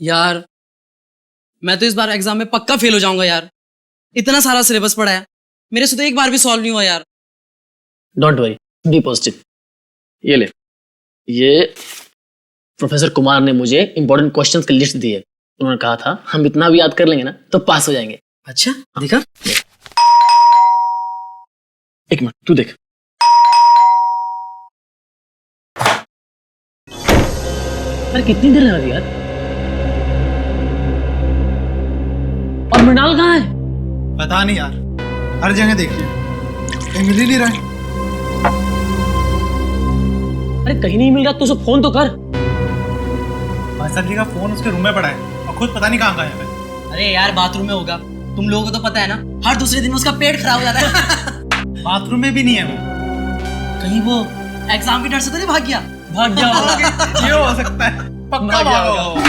यार मैं तो इस बार एग्जाम में पक्का फेल हो जाऊंगा यार। इतना सारा सिलेबस पढ़ा है, मेरे से तो एक बार भी सॉल्व नहीं हुआ यार। Don't worry, be positive. ये ले, ये प्रोफेसर कुमार ने मुझे इंपॉर्टेंट क्वेश्चंस की लिस्ट दी है। उन्होंने कहा था हम इतना भी याद कर लेंगे ना तो पास हो जाएंगे। अच्छा दिखा। एक मिनट तू देख। अरे कितनी देर लगा दी यार। और मृणाल कहाँ है? पता नहीं यार, हर जगह देख लिया, कहीं मिल ही नहीं रहा है। अरे कहीं नहीं मिल रहा तो उसे फोन तो कर। भाई साहब जी का फोन उसके रूम में पड़ा है और खुद पता नहीं कहाँ गया है। अरे यार बाथरूम में होगा, तुम लोगों को तो पता है ना, हर दूसरे दिन उसका पेट खराब हो जाता है। बाथरूम में भी नहीं है वो। कहीं वो एग्जाम की डर से तो नहीं भाग गया? भाग गया। ये हो सकता है, पक्का भागा होगा।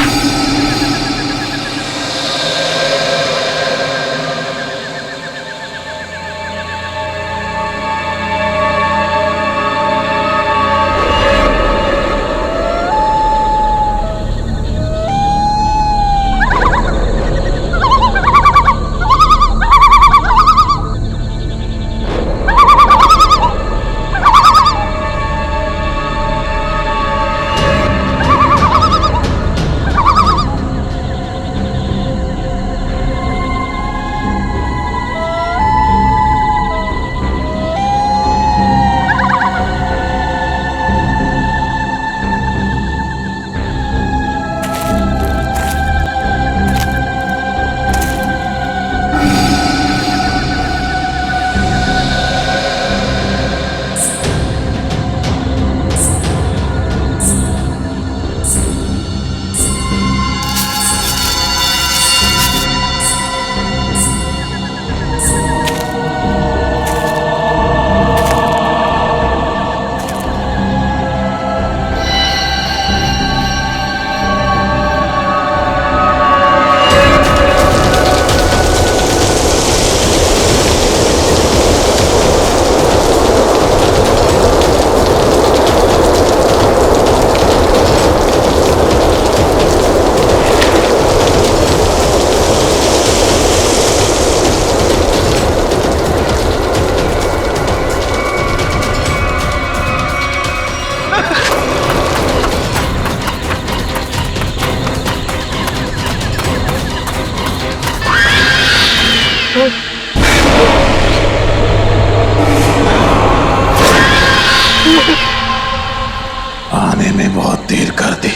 आने में बहुत देर कर दी।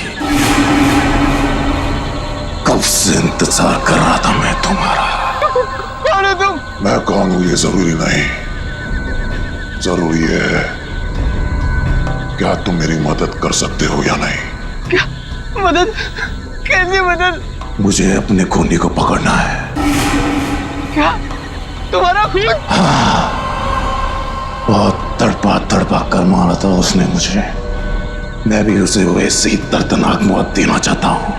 कब से इंतजार कर रहा था मैं तुम्हारा। कौन हो तुम? मैं कौन हूं ये जरूरी नहीं, जरूरी है क्या तुम मेरी मदद कर सकते हो या नहीं। क्या मदद? कैसी मदद? मुझे अपने खूनी को पकड़ना है। क्या तुम्हारा खून? हाँ, बहुत तड़पा तड़पा कर मारा था उसने मुझे। मैं भी उसे वैसे ही दर्दनाक मौत देना चाहता हूं,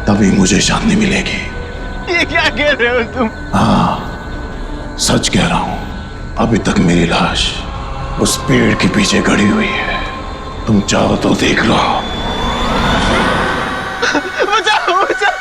तभी मुझे शांति मिलेगी। ये क्या कह रहे हो तुम? हाँ, सच कह रहा हूं। अभी तक मेरी लाश उस पेड़ के पीछे गड़ी हुई है, तुम चाहो तो देख लो। बचाओ बचाओ।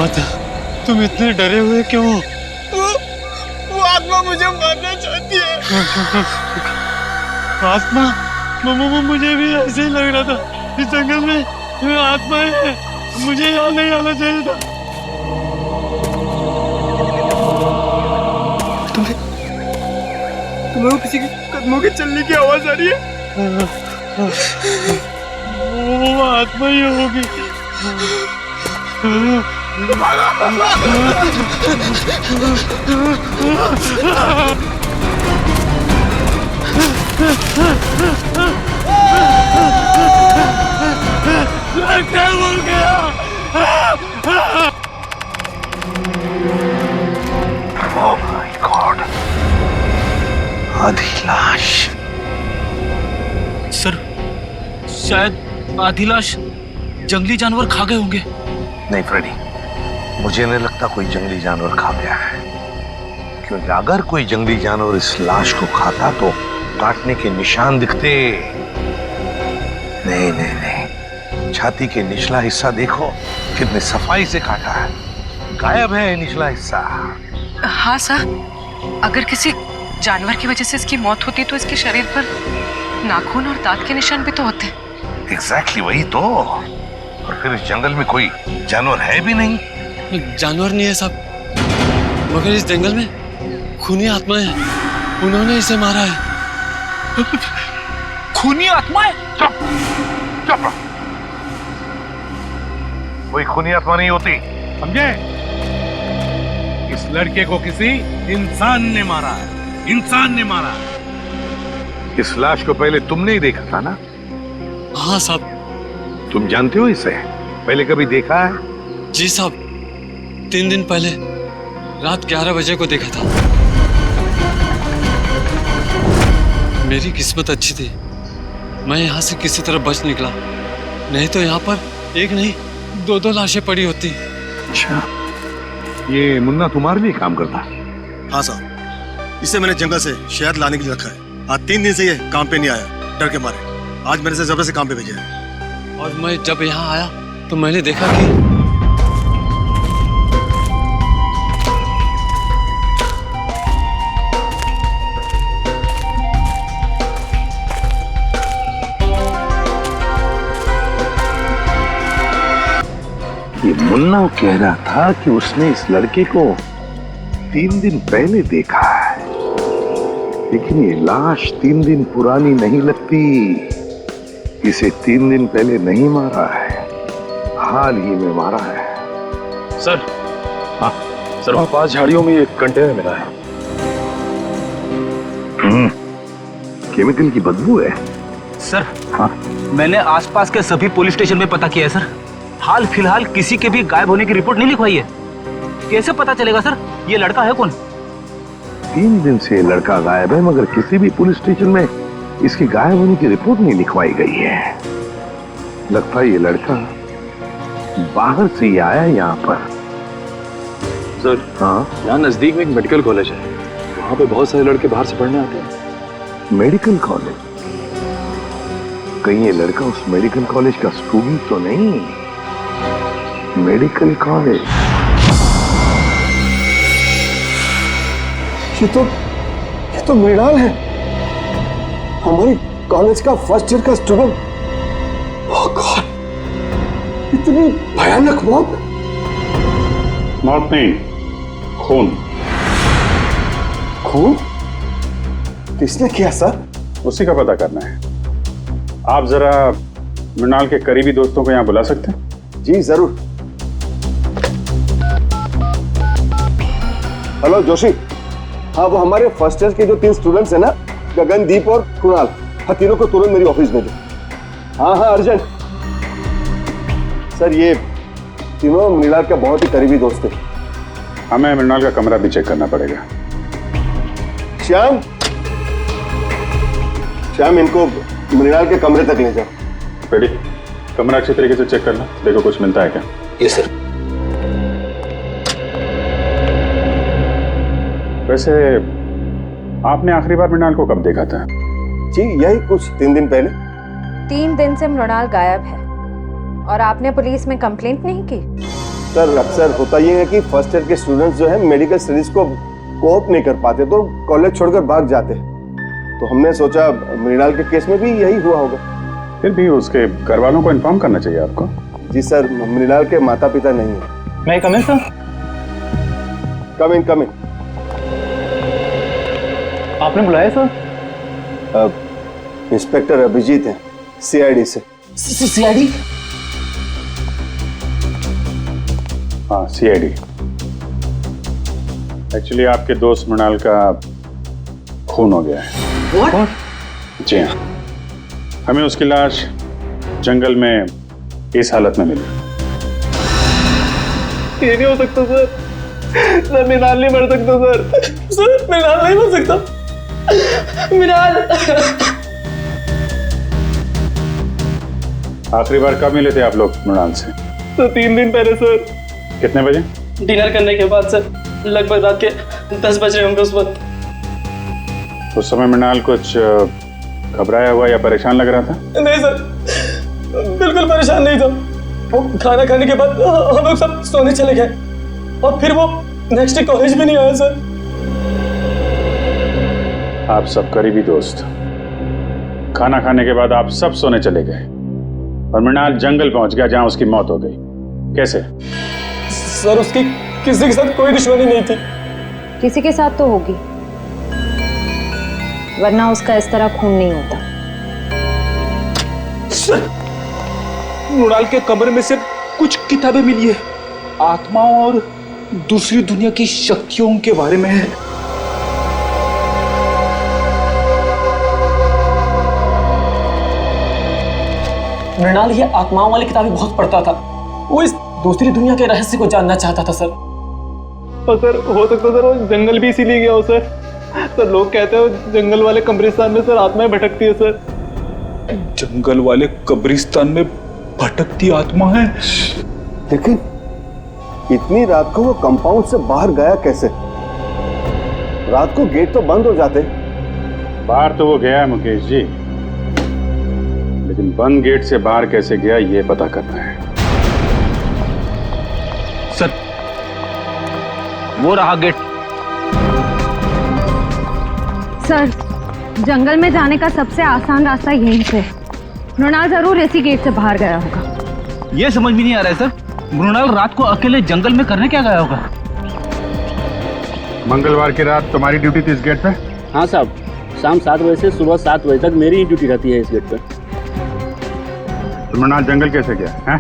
माता, तुम इतने डरे हुए क्यों? वो आत्मा मुझे मारना चाहती है। आत्मा? मुझे भी ऐसे ही लग रहा था। इस जंगल में आत्माएं हैं। मुझे यहाँ नहीं आना चाहिए था। तुम्हें वो किसी के कदमों के चलने की आवाज आ रही है? वो आत्मा ही होगी। क्या बोल गया? Oh my God! आधी लाश। सर, शायद आधी लाश जंगली जानवर खा गए होंगे। नहीं फ्रेडी, मुझे नहीं लगता कोई जंगली जानवर खा गया है, क्योंकि अगर कोई जंगली जानवर इस लाश को खाता तो काटने के निशान दिखते। नहीं नहीं नहीं, छाती के निचला हिस्सा देखो, कितने सफाई से काटा है। गायब है निचला हिस्सा। हाँ सर, अगर किसी जानवर की वजह से इसकी मौत होती तो इसके शरीर पर नाखून और दांत के निशान भी तो होते। एग्जैक्टली वही तो। और फिर इस जंगल में कोई जानवर है भी नहीं। जानवर नहीं है साहब, मगर इस जंगल में खूनी आत्माएं हैं। उन्होंने इसे मारा है। खूनी आत्माएं? चुप चुप, कोई खूनी आत्मा नहीं होती, समझे? इस लड़के को किसी इंसान ने मारा है। इंसान ने मारा है। इस लाश को पहले तुमने ही देखा था ना? हाँ साहब। तुम जानते हो इसे? पहले कभी देखा है? जी साहब, 3 दिन पहले रात 11 बजे को देखा था। मेरी किस्मत अच्छी थी, मैं यहाँ से किसी तरह बच निकला, नहीं तो यहाँ पर एक नहीं 2 लाशें पड़ी होती। अच्छा, ये मुन्ना तुम्हारे लिए काम करता? हाँ साहब, इसे मैंने जंगल से शहद लाने के लिए रखा है। आज 3 दिन से ये काम पे नहीं आया, डर के मारे। आज मैंने इसे जबरदस्ती काम पे भेजा है। और मैं जब यहाँ आया तो मैंने देखा कि ये मुन्ना कह रहा था कि उसने इस लड़के को 3 दिन पहले देखा है, लेकिन ये लाश 3 दिन पुरानी नहीं लगती। इसे 3 दिन पहले नहीं मारा है, हाल ही में मारा है। सर, हाँ सर, वहाँ पास झाड़ियों में एक कंटेनर मिला है। केमिकल की बदबू है। सर, हाँ, मैंने आसपास के सभी पुलिस स्टेशन में पता किया है सर। हाल फिलहाल किसी के भी गायब होने की रिपोर्ट नहीं लिखवाई है। कैसे पता चलेगा सर ये लड़का है कौन? 3 दिन से लड़का गायब है, मगर किसी भी पुलिस स्टेशन में इसके गायब होने की रिपोर्ट नहीं लिखवाई गई है। लगता है ये लड़का बाहर से ही आया है यहाँ पर। सर, हाँ, यहाँ नजदीक में एक मेडिकल कॉलेज है, वहाँ पे बहुत सारे लड़के बाहर से पढ़ने आते हैं। Medical college? कहीं ये लड़का उस मेडिकल कॉलेज का स्टूडेंट तो नहीं? Medical college? ये तो मृणाल है, हमारे कॉलेज का फर्स्ट ईयर का स्टूडेंट। ओह गॉड, इतनी भयानक मौत। मौत नहीं, खून। खून? किसने किया सर? उसी का पता करना है। आप जरा मृणाल के करीबी दोस्तों को यहाँ बुला सकते हैं? जी जरूर। हेलो जोशी। हाँ, वो हमारे फर्स्ट ईयर के जो 3 स्टूडेंट्स हैं ना, गगनदीप और कुणाल, हाँ तीनों को तुरंत मेरी ऑफिस भेजो। हाँ हाँ अर्जेंट। सर, ये तीनों मृणाल के बहुत ही करीबी दोस्त हैं। हमें मृणाल का कमरा भी चेक करना पड़ेगा। श्याम, इनको मृणाल के कमरे तक ले जाओ। रेडी, कमरा अच्छी तरीके से चेक करना, देखो कुछ मिलता है क्या। Yes sir. वैसे आपने आखिरी बार मृणाल को कब देखा था? जी यही कुछ 3 दिन पहले। 3 दिन से मृणाल गायब है और आपने पुलिस में कंप्लेंट नहीं की? सर अक्सर होता ये है कि फर्स्ट ईयर के स्टूडेंट्स जो है मेडिकल स्टडीज को कोप नहीं कर पाते तो कॉलेज छोड़कर भाग जाते हैं। तो हमने सोचा मृणाल के केस में भी यही हुआ होगा। फिर भी उसके घर वालों को इन्फॉर्म करना चाहिए आपको। जी सर, मृणाल के माता पिता नहीं है। मैं कम इन सर? कम इन। आपने बुलाया सर? इंस्पेक्टर अभिजीत हैं, सीआईडी से। सीआईडी? हाँ, सीआईडी। एक्चुअली आपके दोस्त मृणाल का खून हो गया है। What? जी हाँ, हमें उसकी लाश जंगल में इस हालत में मिली। ये नहीं हो सकता सर। सर मृणाल नहीं मर सकता सर। सर मृणाल नहीं मर सकता। मृणाल। आखिरी बार कब मिले थे आप लोग मृणाल से? सर 3 दिन पहले सर। कितने बजे? डिनर करने के बाद सर, लगभग रात के 10 बज रहे होंगे उस वक्त। उस समय मृणाल कुछ घबराया हुआ या परेशान लग रहा था? नहीं सर, बिल्कुल परेशान नहीं था। वो खाना खाने के बाद हम लोग सब सोने चले गए और फिर वो नेक्स्ट डे कॉलेज भी नहीं आया सर। आप सब करीबी दोस्त, खाना खाने के बाद आप सब सोने चले गए और मृणाल जंगल पहुंच गया जहां उसकी मौत हो गई। कैसे? सर उसकी किसी के साथ कोई दुश्मनी नहीं थी। किसी के साथ तो होगी, वरना उसका इस तरह खून नहीं होता। सर मृणाल के कमरे में से कुछ किताबें मिली है, आत्माओं और दूसरी दुनिया की शक्तियों के बारे में है। मृणाल ये आत्माओं वाली किताबें बहुत पढ़ता था। वो इस दूसरी दुनिया के रहस्य को जानना चाहता था सर। और सर हो सकता सर वो जंगल भी इसीलिए गया हो सर। सर लोग कहते हैं जंगल वाले कब्रिस्तान में सर आत्माएं भटकती है सर। जंगल वाले कब्रिस्तान में भटकती आत्मा है। लेकिन इतनी रात को वो कंपाउंड से बाहर गया कैसे? रात को गेट तो बंद हो जाते। बाहर तो वो गया मुकेश जी, लेकिन बंद गेट से बाहर कैसे गया ये पता करना है। सर वो रहा गेट। सर जंगल में जाने का सबसे आसान रास्ता यहीं से। मृणाल जरूर इसी गेट से बाहर गया होगा। ये समझ में नहीं आ रहा है सर, मृणाल रात को अकेले जंगल में करने क्या गया होगा? मंगलवार की रात तुम्हारी ड्यूटी थी इस गेट पे? हाँ साहब, शाम 7 बजे से सुबह 7 बजे तक मेरी ही ड्यूटी रहती है इस गेट पे। तो मृणाल जंगल कैसे गया है?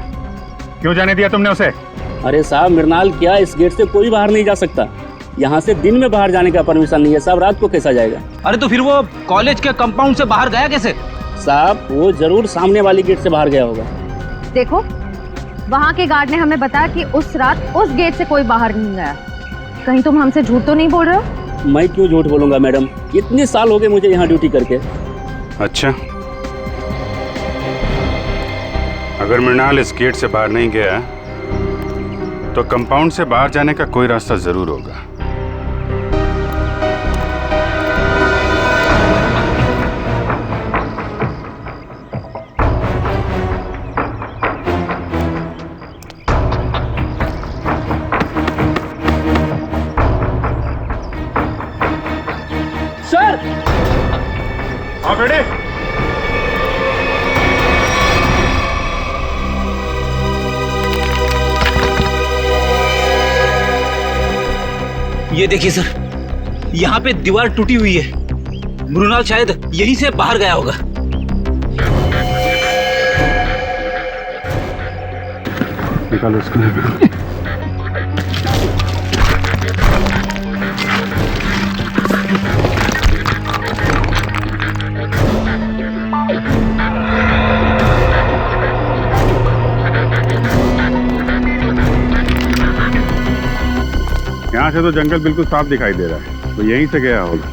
क्यों जाने दिया तुमने उसे? अरे साहब मृणाल क्या, इस गेट से कोई बाहर नहीं जा सकता। यहाँ से दिन में बाहर जाने का परमिशन नहीं है साहब, रात को कैसा जाएगा? अरे तो फिर वो कॉलेज के कंपाउंड से बाहर गया कैसे? साहब वो जरूर सामने वाली गेट से बाहर गया होगा। देखो वहाँ के गार्ड ने हमें बताया कि उस रात उस गेट से कोई बाहर नहीं गया। कहीं तुम हमसे झूठ तो नहीं बोल रहे हो? मैं क्यों झूठ बोलूंगा मैडम, इतने साल हो गए मुझे यहाँ ड्यूटी करके। अच्छा, अगर मृणाल इस गेट से बाहर नहीं गया तो कंपाउंड से बाहर जाने का कोई रास्ता जरूर होगा। सर हाँ बेटे, ये देखिए सर, यहाँ पे दीवार टूटी हुई है। मृणाल शायद यहीं से बाहर गया होगा। निकालो इसको। यहाँ से तो जंगल बिल्कुल साफ दिखाई दे रहा है, तो यहीं से गया होगा।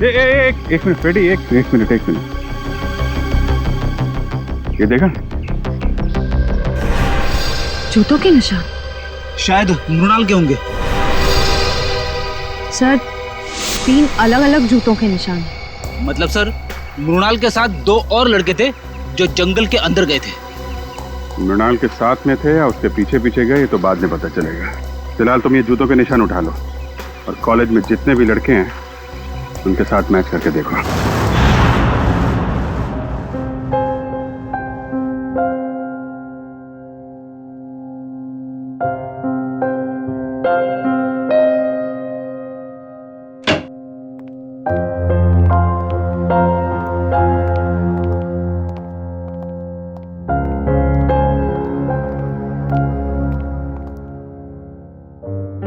एक मिनट बेटी, एक मिनट। ये देखा? जूतों के निशान? शायद मृणाल के होंगे। सर 3 अलग अलग जूतों के निशान। मतलब सर मृणाल के साथ 2 और लड़के थे जो जंगल के अंदर गए थे। मृणाल के साथ में थे या उसके पीछे पीछे गए, ये तो बाद में पता चलेगा। फिलहाल तुम ये जूतों के निशान उठा लो और कॉलेज में जितने भी लड़के हैं उनके साथ मैच करके देखो।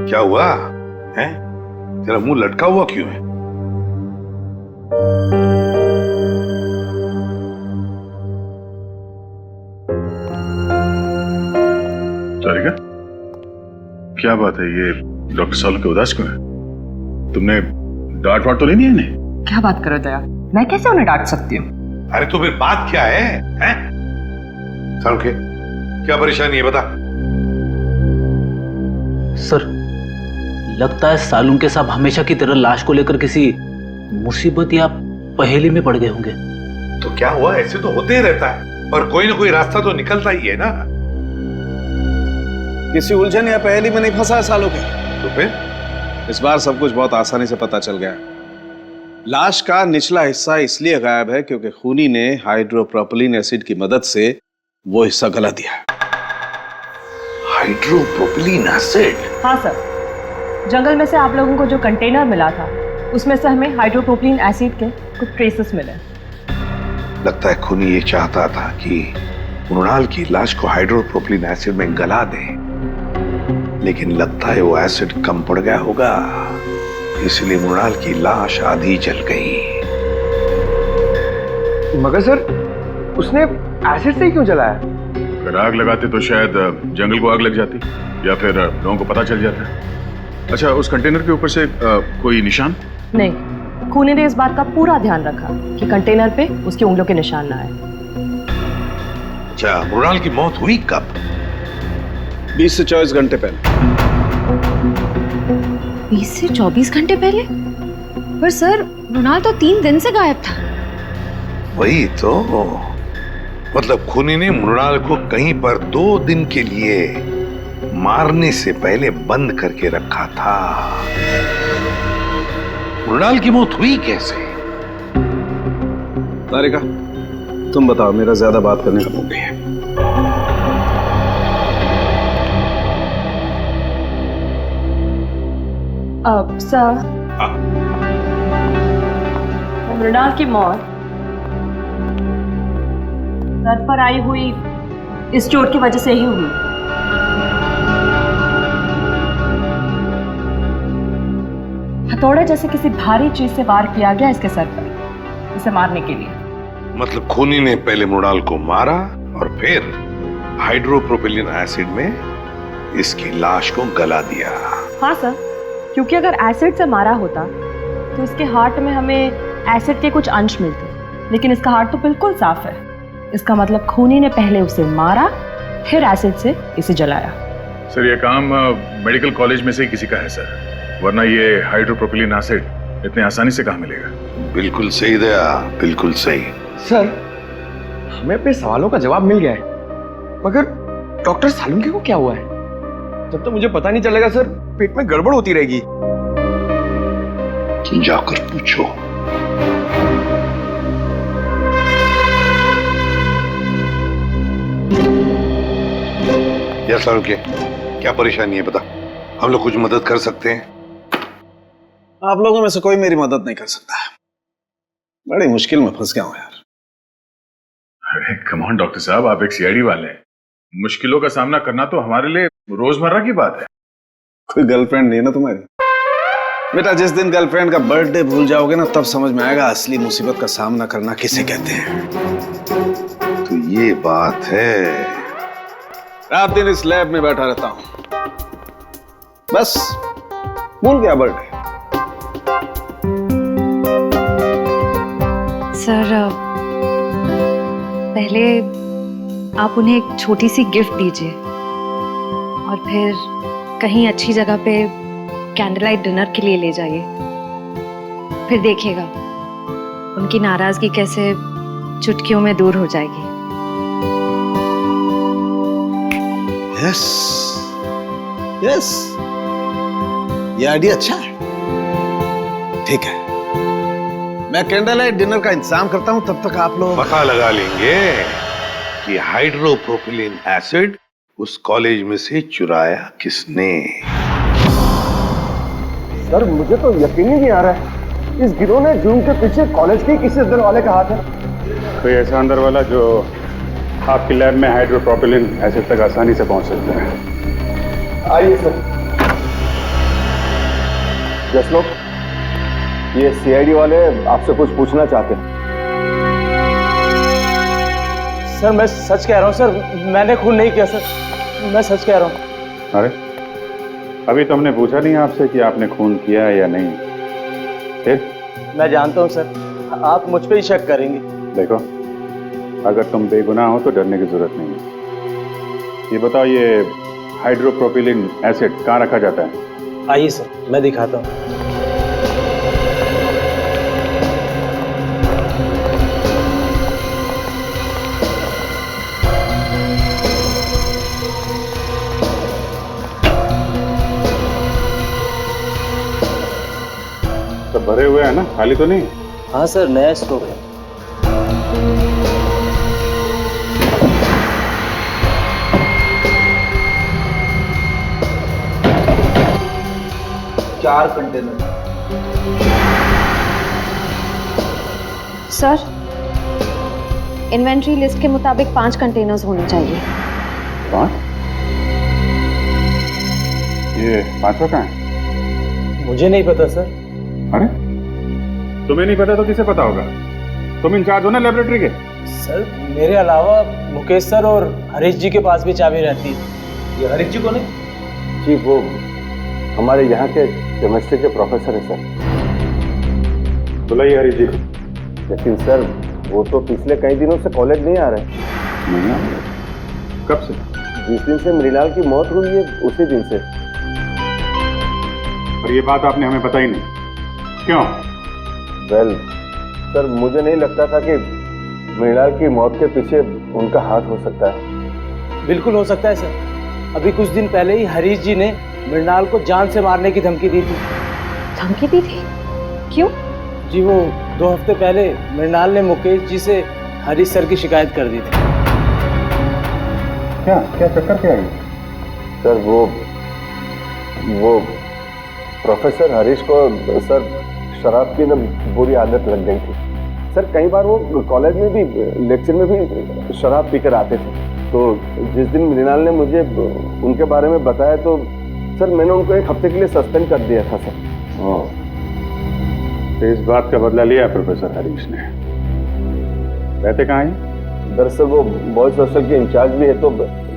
क्या हुआ है? तेरा मुंह लटका हुआ क्यों है? सारिका, क्या बात है? ये डॉक्टर सालू के उदास क्यों है? तुमने डांट वाट तो नहीं दी इन्हें? क्या बात करो दया, मैं कैसे उन्हें डांट सकती हूँ? अरे तो फिर बात क्या है? सालू के क्या परेशानी है, बता। सर, लगता है सालुंके साहब हमेशा की तरह लाश को लेकर किसी मुसीबत या पहेली में पड़ गए होंगे। तो क्या हुआ? ऐसे तो होते ही रहता है, और कोई ना कोई रास्ता तो निकलता ही है ना। किसी उलझन या पहेली में नहीं फंसा है सालों के। तो फिर इस बार सब कुछ बहुत आसानी से पता चल गया। लाश का निचला हिस्सा इसलिए गायब है क्योंकि खूनी ने हाइड्रोप्रोपिलीन एसिड की मदद से वो हिस्सा गला दिया। हाइड्रोप्रोपिलीन एसिड? हाँ सर, जंगल में से आप लोगों को जो कंटेनर मिला था उसमें से हमें हाइड्रोप्रोपिलीन एसिड के कुछ ट्रेसेस मिले। लगता है खूनी ये चाहता था कि मृणाल की लाश को हाइड्रोप्रोपिलीन एसिड में गला दे, लेकिन लगता है वो एसिड कम पड़ गया होगा, इसलिए मृणाल की लाश आधी जल गई। मगर सर, उसने एसिड से ही क्यों जलाया? अगर आग लगाते तो शायद जंगल को आग लग जाती या फिर लोगों को पता चल जाता। अच्छा, उस कंटेनर के ऊपर से कोई निशान? नहीं, खूनी ने इस बात का पूरा ध्यान रखा कि कंटेनर पे उसकी उंगलियों के निशान ना आए। अच्छा, मृणाल की मौत हुई कब? 20 से 24 घंटे पहले। 20 से 24 घंटे पहले? पर सर, मृणाल तो 3 दिन से गायब था। वही तो, मतलब खूनी ने मृणाल को कहीं पर 2 दिन के लिए मारने से पहले बंद करके रखा था। मृणाल की मौत हुई कैसे? तारिका, तुम बताओ, मेरा ज्यादा बात करने का मूड नहीं है। सर, मृणाल की मौत सर पर आई हुई इस चोट की वजह से ही हुई। हथौड़े जैसे किसी भारी चीज से वार किया गया इसके सर पर, इसे मारने के लिए। मतलब खूनी ने पहले मृणाल को मारा और फिर हाइड्रोप्रोपिलीन एसिड में इसकी लाश को गला दिया। हाँ सर, क्योंकि अगर एसिड से मारा होता तो इसके हार्ट में हमें एसिड के कुछ अंश मिलते, लेकिन इसका हार्ट तो बिल्कुल साफ है। इसका मतलब खूनी ने पहले उसे मारा, फिर एसिड से इसे जलाया। सर, ये काम मेडिकल कॉलेज में से ही किसी का है सर, वरना ये हाइड्रोप्रोपिलीन एसिड इतने आसानी से कहाँ मिलेगा? बिल्कुल सही दया, बिल्कुल सही। सर, हमें अपने सवालों का जवाब मिल गया है, मगर डॉक्टर सालुंके को क्या हुआ है? जब तक मुझे पता नहीं चलेगा सर, पेट में गड़बड़ होती रहेगी। जाकर पूछो। या सालुंके, क्या परेशानी है बता, हम लोग कुछ मदद कर सकते हैं? आप लोगों में से कोई मेरी मदद नहीं कर सकता। बड़ी मुश्किल में फंस गया हूं यार। अरे कम ऑन डॉक्टर साहब, आप एक सीआईडी वाले हैं, मुश्किलों का सामना करना तो हमारे लिए रोजमर्रा की बात है। कोई गर्लफ्रेंड नहीं है ना तुम्हारी? बेटा, जिस दिन गर्लफ्रेंड का बर्थडे भूल जाओगे ना, तब समझ में आएगा असली मुसीबत का सामना करना किसे कहते हैं। तो ये बात है। रात दिन इस लैब में बैठा रहता हूं, बस भूल गया बर्थडे। सर, पहले आप उन्हें एक छोटी सी गिफ्ट दीजिए और फिर कहीं अच्छी जगह पे कैंडल लाइट डिनर के लिए ले जाइए। फिर देखिएगा उनकी नाराजगी कैसे चुटकियों में दूर हो जाएगी। यस यस, ये आइडिया अच्छा है। ठीक है, मैं कैंडल लाइट डिनर का इंतजाम करता हूं, तब तक आप लोग पता लगा लेंगे कि हाइड्रोप्रोपिलीन एसिड उस कॉलेज में से चुराया किसने। सर मुझे तो यकीन ही नहीं आ रहा है, इस गिरोह ने जूम के पीछे कॉलेज के किसी अंदर वाले का हाथ है। कोई ऐसा अंदर वाला जो आपकी लैब में हाइड्रोप्रोपिलीन एसिड तक आसानी से पहुंच सकता है। आइए सर। जसलोक, ये सीआईडी वाले आपसे कुछ पूछना चाहते हैं। सर मैं सच कह रहा हूँ सर, मैंने खून नहीं किया सर, मैं सच कह रहा हूँ। अरे अभी तो हमने पूछा नहीं आपसे कि आपने खून किया है या नहीं, फिर? मैं जानता हूँ सर, आप मुझ पे ही शक करेंगे। देखो, अगर तुम बेगुनाह हो तो डरने की जरूरत नहीं है। ये बताओ, ये हाइड्रोप्रोपिलीन एसिड कहाँ रखा जाता है? आइए सर, मैं दिखाता हूँ। सब भरे हुए हैं ना, खाली तो नहीं? हाँ सर, नया स्टॉक है। चार कंटेनर। सर, इन्वेंट्री लिस्ट के मुताबिक 5 कंटेनर्स होने चाहिए। 5? ये 5वां कहाँ है? मुझे नहीं पता सर। अरे तुम्हें नहीं पता तो किसे पता होगा? तुम इंचार्ज हो ना लेबोरेटरी के। सर मेरे अलावा मुकेश सर और हरीश जी के पास भी चाबी रहती है। ये हरीश जी कौन है? जी वो हमारे यहाँ के केमिस्ट्री के प्रोफेसर है सर। बुलाइए हरीश जी। लेकिन सर वो तो पिछले कई दिनों से कॉलेज नहीं आ रहे। नहीं आ रहे? कब से? जिस दिन से मृणाल की मौत हुई है उसी दिन से। और ये बात आपने हमें बताई नहीं, क्यों? वेल सर, मुझे नहीं लगता था कि मृणाल की मौत के पीछे उनका हाथ हो सकता है। बिल्कुल हो सकता है सर। अभी कुछ दिन पहले ही हरीश जी ने मृणाल को जान से मारने की धमकी दी थी। धमकी दी थी? क्यों? जी वो 2 हफ्ते पहले मृणाल ने मुकेश जी से हरीश सर की शिकायत कर दी थी। क्या क्या चक्कर क्या है? सर वो प्रोफेसर हरीश को सर शराब की ना बुरी आदत लग गई थी। सर कई बार वो कॉलेज में भी लेक्चर में भी शराब पीकर आते थे। तो जिस दिन मृणाल ने मुझे उनके बारे में बताया तो सर मैंने उनको 1 हफ्ते के लिए सस्पेंड कर दिया था सर। तो इस बात का बदला लिया प्रोफेसर हरीश ने। रहते कहाँ हैं? दरअसल वो बॉयज हॉस्टल के इंचार्ज भी है, तो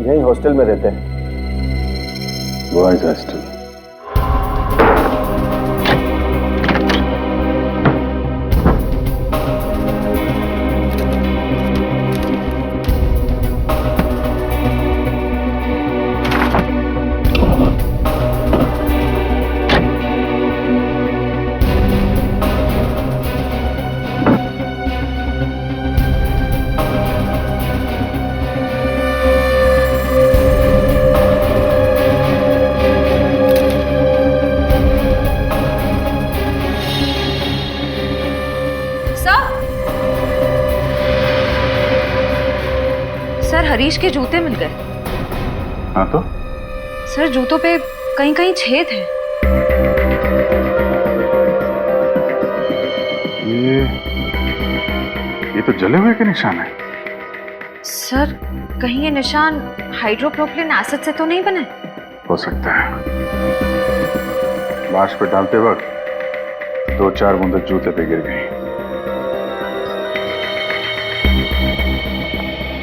यहीं हॉस्टल में रहते हैं। Boys hostel. हरीश के जूते मिल गए। हाँ तो? सर जूतों पे कहीं कहीं छेद है। ये तो जले हुए के निशान है। सर कहीं ये निशान हाइड्रोप्रोपिलीन एसिड से तो नहीं बने? हो सकता है। लाश पे डालते वक्त 2-4 बूंदें जूते पे गिर गई।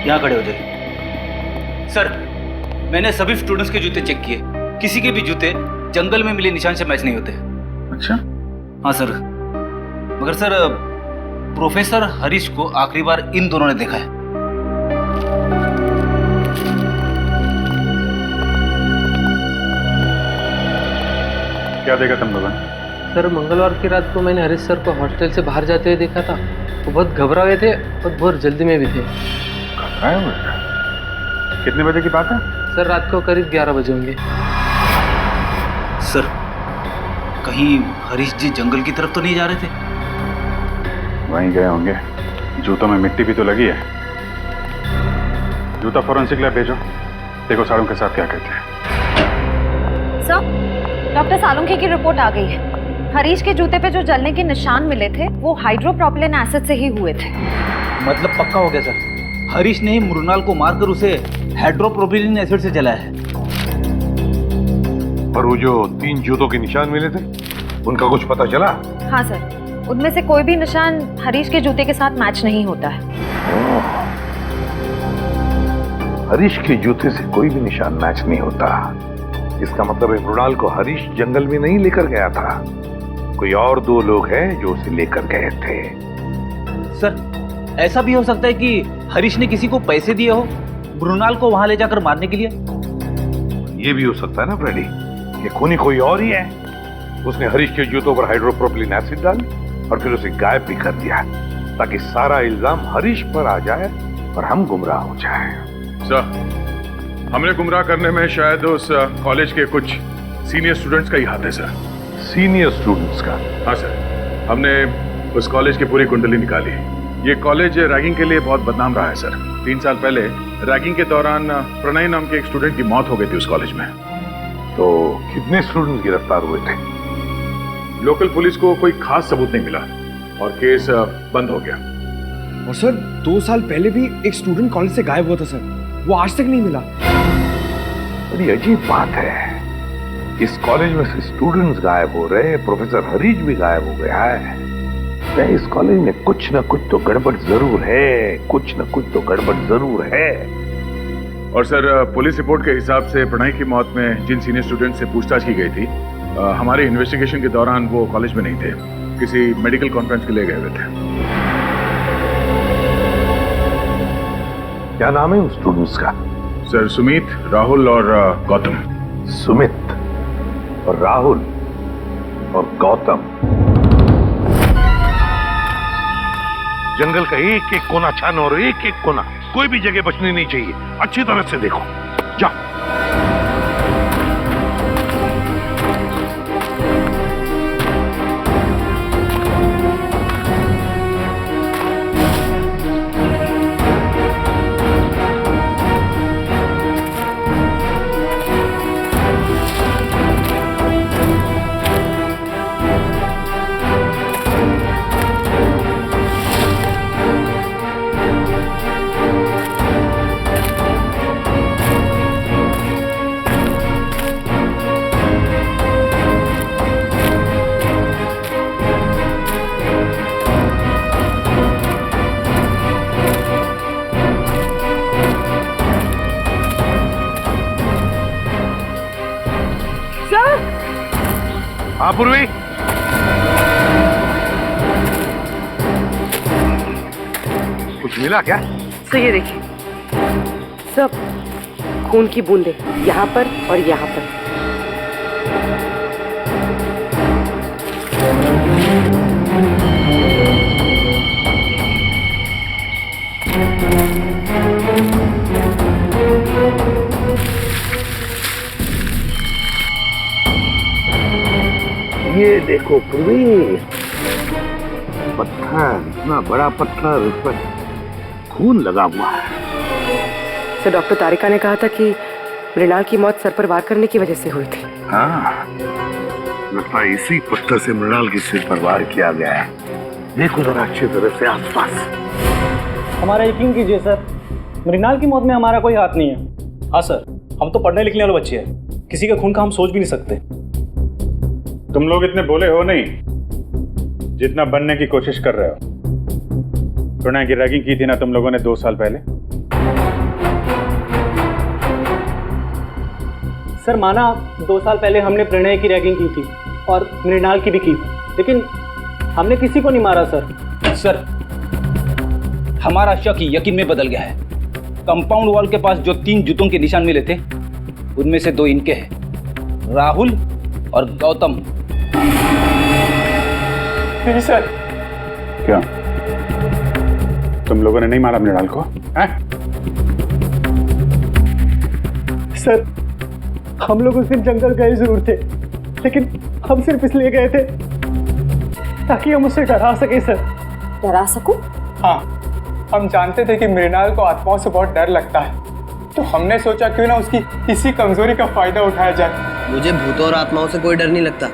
यहाँ खड़े हो जाइए। सर मैंने सभी स्टूडेंट्स के जूते चेक किए, किसी के भी जूते जंगल में मिले निशान से मैच नहीं होते। अच्छा? हाँ सर, मगर सर प्रोफेसर हरीश को आखिरी बार इन दोनों ने देखा है। क्या देखा तुम लोगों ने? सर मंगलवार की रात को मैंने हरीश सर को हॉस्टल से बाहर जाते हुए देखा था। वो बहुत घबरा हुए थे और बहुत जल्दी में भी थे। घबराए हुए थे? कितने बजे की बात है? सर रात को करीब 11 बजे होंगे। सर कहीं हरीश जी जंगल की तरफ तो नहीं जा रहे थे? वहीं गए होंगे। जूतों में मिट्टी भी तो लगी है। जूता फॉरेंसिक लैब भेजो, देखो साड़ों के साथ क्या कहते हैं। सर, डॉक्टर सालुंखे की रिपोर्ट आ गई है। हरीश के जूते पे जो जलने के निशान मिले थे वो हाइड्रोप्रोपिलीन एसिड से ही हुए थे। मतलब पक्का हो गया सर, हरीश ने ही मृणाल को मारकर उसे हाइड्रोप्रोपिलीन एसिड से जलाया है। और वो जो 3 जूतों के निशान मिले थे उनका कुछ पता चला? हाँ सर, उनमें से कोई भी निशान हरीश के जूते के साथ मैच नहीं होता है। हरीश के जूते से कोई भी निशान मैच नहीं होता। इसका मतलब है मृणाल को हरीश जंगल में नहीं लेकर गया था, कोई और 2 लोग हैं जो उसे लेकर गए थे। सर ऐसा भी हो सकता है कि हरीश ने किसी को पैसे दिए हो मृणाल को वहां ले जाकर मारने के लिए। ये भी हो सकता है ना फ्रेडी, ये खूनी कोई और ही है। उसने हरीश के जूतों पर हाइड्रोप्रोपिलीन एसिड डाली और फिर उसे गायब भी कर दिया ताकि सारा इल्जाम हरीश पर आ जाए और हम गुमराह हो जाए। सर, हमने गुमराह करने में शायद उस कॉलेज के कुछ सीनियर स्टूडेंट्स का ही हाथ है सर। सीनियर स्टूडेंट्स का? हाँ सर, हमने उस कॉलेज की पूरी कुंडली निकाली। ये कॉलेज रैगिंग के लिए बहुत बदनाम रहा है सर। 3 साल पहले रैगिंग के दौरान प्रणय नाम के एक स्टूडेंट की मौत हो गई थी उस कॉलेज में। तो कितने स्टूडेंट्स गिरफ्तार हुए थे? लोकल पुलिस को कोई खास सबूत नहीं मिला और केस बंद हो गया। और सर 2 साल पहले भी एक स्टूडेंट कॉलेज से गायब हुआ था सर, वो आज तक नहीं मिला। बड़ी अजीब बात है, इस कॉलेज में से स्टूडेंट्स गायब हो रहे हैं, प्रोफेसर हरीश भी गायब हो गया है। इस कॉलेज में कुछ न कुछ तो गड़बड़ जरूर है, कुछ न कुछ तो गड़बड़ जरूर है। और सर पुलिस रिपोर्ट के हिसाब से प्रणय की मौत में जिन सीनियर स्टूडेंट से पूछताछ की गई थी, हमारे इन्वेस्टिगेशन के दौरान वो कॉलेज में नहीं थे, किसी मेडिकल कॉन्फ्रेंस के लिए गए हुए थे। क्या नाम है उन स्टूडेंट्स का? सर सुमित, राहुल और गौतम। सुमित और राहुल और गौतम। जंगल का एक एक कोना छानो और एक एक कोना, कोई भी जगह बचनी नहीं चाहिए। अच्छी तरह से देखो, जाओ। हाँ पूर्वी, कुछ मिला क्या? सर ये देखिए, सब खून की बूंदें यहाँ पर और यहाँ पर। ये देखो पूर्वी, पत्थर, इतना बड़ा पत्थर, उस पर खून लगा हुआ है। सर डॉक्टर तारिका ने कहा था कि मृणाल की मौत सर पर वार करने की वजह से हुई थी। हाँ, लगता है इसी पत्थर से मृणाल के सिर पर वार किया गया है। देखो जरा अच्छी तरह से आसपास। हमारा यकीन कीजिए सर, मृणाल की मौत में हमारा कोई हाथ नहीं है। हाँ सर, हम तो पढ़ने लिखने वाले बच्चे हैं, किसी के खून का हम सोच भी नहीं सकते। तुम लोग इतने बोले हो नहीं जितना बनने की कोशिश कर रहे हो। प्रणय की रैगिंग की थी ना तुम लोगों ने 2 साल पहले। सर माना 2 साल पहले हमने प्रणय की रैगिंग की थी और मृणाल की भी की, लेकिन हमने किसी को नहीं मारा सर। सर हमारा शक यकीन में बदल गया है। कंपाउंड वॉल के पास जो 3 जूतों के निशान मिले थे उनमें से 2 इनके हैं, राहुल और गौतम। नहीं सर। क्या तुम लोगों ने नहीं मारा मृणाल को? हैं? सर, हम लोग उस दिन जंगल गए जरूर थे, लेकिन हम सिर्फ इसलिए गए थे ताकि हम उसे डरा सके सर। डरा सकूं? हाँ, हम जानते थे कि मृणाल को आत्माओं से बहुत डर लगता है, तो हमने सोचा क्यों ना उसकी इसी कमजोरी का फायदा उठाया जाए। मुझे भूतों और आत्माओं से कोई डर नहीं लगता।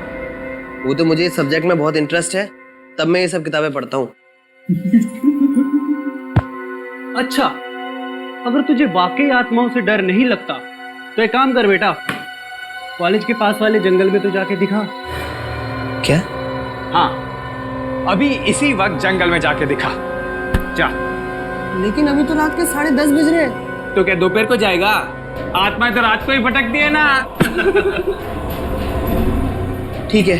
वो तो मुझे इस सब्जेक्ट में बहुत इंटरेस्ट है, तब मैं ये सब किताबें पढ़ता हूँ। अच्छा, अगर तुझे वाकई आत्माओं से डर नहीं लगता तो एक काम कर बेटा, कॉलेज के पास वाले जंगल में तो जाके दिखा। क्या? हाँ, अभी इसी वक्त जंगल में जाके दिखा जा। लेकिन अभी तो रात के 10:30 बज रहे हैं। तो क्या दोपहर को जाएगा? आत्माएं तो रात को ही भटकती है ना। ठीक है,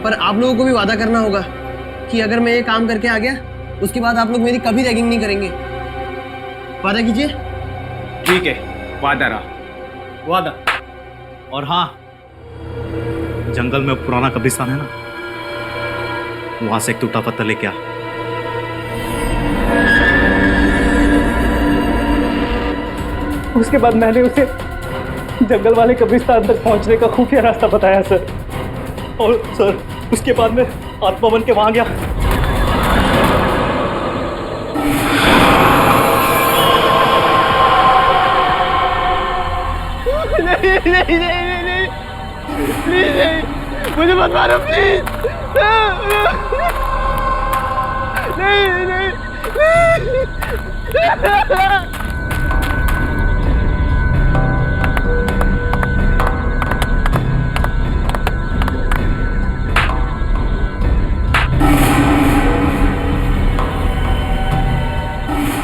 पर आप लोगों को भी वादा करना होगा कि अगर मैं ये काम करके आ गया उसके बाद आप लोग मेरी कभी रैगिंग नहीं करेंगे। वादा कीजिए। ठीक है, वादा रहा। वादा। और हाँ, जंगल में पुराना कब्रिस्तान है ना, वहां से एक टूटा पत्थर लेके आ। उसके बाद मैंने उसे जंगल वाले कब्रिस्तान तक पहुंचने का खुफिया रास्ता बताया सर, और सर उसके बाद मैं आत्मा बन के वहां गया। नहीं नहीं नहीं नहीं प्लीज नहीं, मुझे मत मारो प्लीज। नहीं नहीं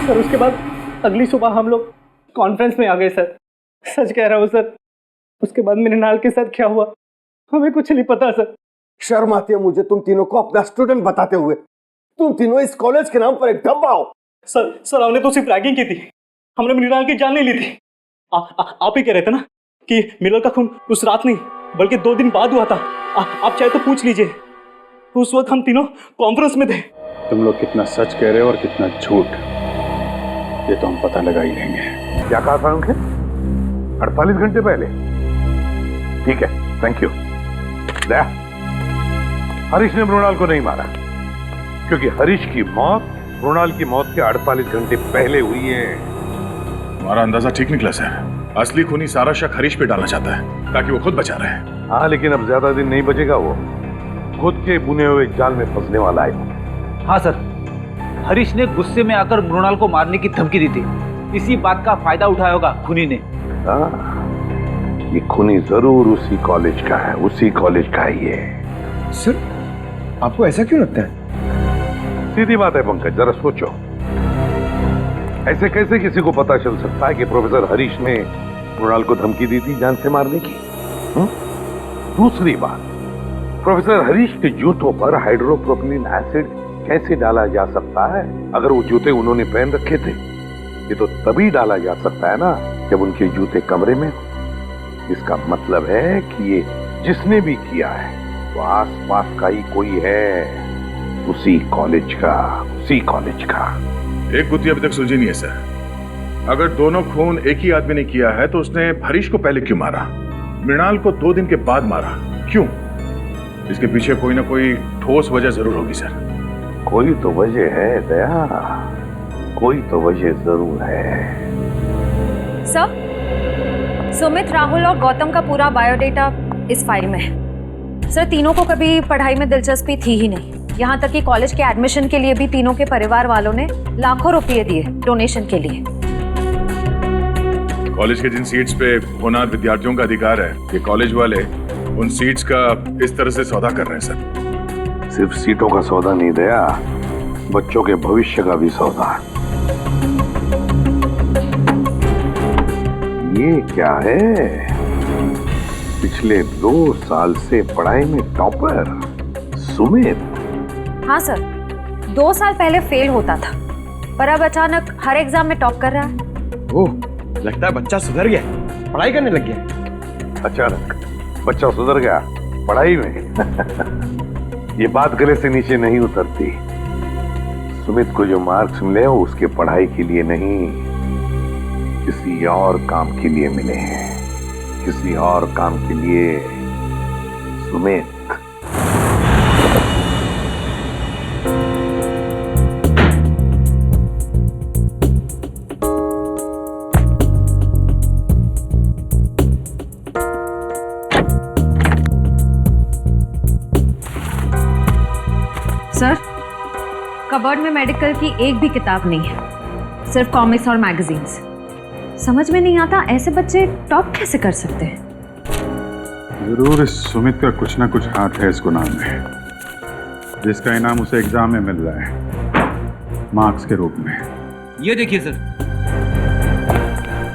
सर उसके बाद अगली सुबह हम लोग कॉन्फ्रेंस में आ गए सर। सच कह रहा हूँ सर, उसके बाद मृणाल के साथ क्या हुआ हमें कुछ नहीं पता सर। शर्म आती है मुझे तुम तीनों को अपना स्टूडेंट बताते हुए। तुम तीनों इस कॉलेज के नाम पर एक डब्बा हो। सर हमने तो सिर्फ रैगिंग की थी, हमने मृणाल की जान नहीं ली थी। आप ही कह रहे थे ना कि मृणाल का खून उस रात नहीं बल्कि 2 दिन बाद हुआ था। आप चाहे तो पूछ लीजिए, उस वक्त हम तीनों कॉन्फ्रेंस में थे। तुम लोग कितना सच कह रहे हो और कितना झूठ, ये तो हम पता लगा ही लेंगे। क्या कहा था उनके? 48 घंटे पहले? ठीक है, थैंक यू। दया, हरीश ने मृणाल को नहीं मारा, क्योंकि हरीश की मौत मृणाल की मौत के 48 घंटे पहले हुई है। हमारा अंदाजा ठीक निकला सर। असली खूनी सारा शक हरीश पे डालना चाहता है ताकि वो खुद बचा रहे। हाँ, लेकिन अब ज्यादा दिन नहीं बचेगा, वो खुद के बुने हुए जाल में फंसने वाला है। हाँ सर, हरीश ने गुस्से में आकर मृणाल को मारने की धमकी दी थी। इसी बात का फायदा उठाया होगा खूनी ने। ये खूनी जरूर उसी कॉलेज का है, उसी कॉलेज का ही है। सर, आपको ऐसा क्यों लगता है? सीधी बात है पंकज, जरा सोचो, ऐसे कैसे किसी को पता चल सकता है कि प्रोफेसर हरीश ने मृणाल को धमकी दी थी जान से मारने की? दूसरी बात, प्रोफेसर हरीश के जूतों पर हाइड्रोप्रोपिलीन एसिड कैसे डाला जा सकता है? अगर वो जूते उन्होंने पहन रखे थे, ये तो तभी डाला जा सकता है ना जब उनके जूते कमरे में हो। इसका मतलब है कि ये जिसने भी किया है वो आसपास का ही कोई है, उसी कॉलेज का, उसी कॉलेज का। एक गुत्थी अभी तक सुलझी नहीं है सर। अगर दोनों खून एक ही आदमी ने किया है तो उसने हरीश को पहले क्यों मारा, मृणाल को 2 दिन के बाद मारा क्यों? इसके पीछे कोई ना कोई ठोस वजह जरूर होगी सर। कोई तो वजह है दया, कोई तो वजह जरूर है। सर, सुमित, राहुल और गौतम का पूरा बायोडेटा इस फाइल में है। सर, तीनों को कभी पढ़ाई में दिलचस्पी थी ही नहीं। यहाँ तक कि कॉलेज के एडमिशन के लिए भी तीनों के परिवार वालों ने लाखों रुपए दिए डोनेशन के लिए। कॉलेज के जिन सीट्स पे होनहार विद्यार्थियों का अधिकार है, ये कॉलेज वाले उन सीट्स का इस तरह से सौदा कर रहे हैं सर। सिर्फ सीटों का सौदा नहीं दया, बच्चों के भविष्य का भी सौदा। ये क्या है? पिछले 2 साल से पढ़ाई में टॉपर सुमित। हाँ सर, 2 साल पहले फेल होता था, पर अब अचानक हर एग्जाम में टॉप कर रहा है। ओह, लगता है बच्चा सुधर गया, पढ़ाई करने लग गया। अचानक बच्चा सुधर गया पढ़ाई में? ये बात गले से नीचे नहीं उतरती। सुमित को जो मार्क्स मिले वो उसके पढ़ाई के लिए नहीं, किसी और काम के लिए मिले हैं, किसी और काम के लिए। सुमित, सर, कबर्ड में मेडिकल की एक भी किताब नहीं है, सिर्फ कॉमिक्स और मैगजीन्स। समझ में नहीं आता ऐसे बच्चे टॉप कैसे कर सकते हैं। जरूर इस सुमित का कुछ ना कुछ हाथ है इस गुनाह में, जिसका इनाम उसे एग्जाम में मिल रहा है मार्क्स के रूप में। ये देखिए सर,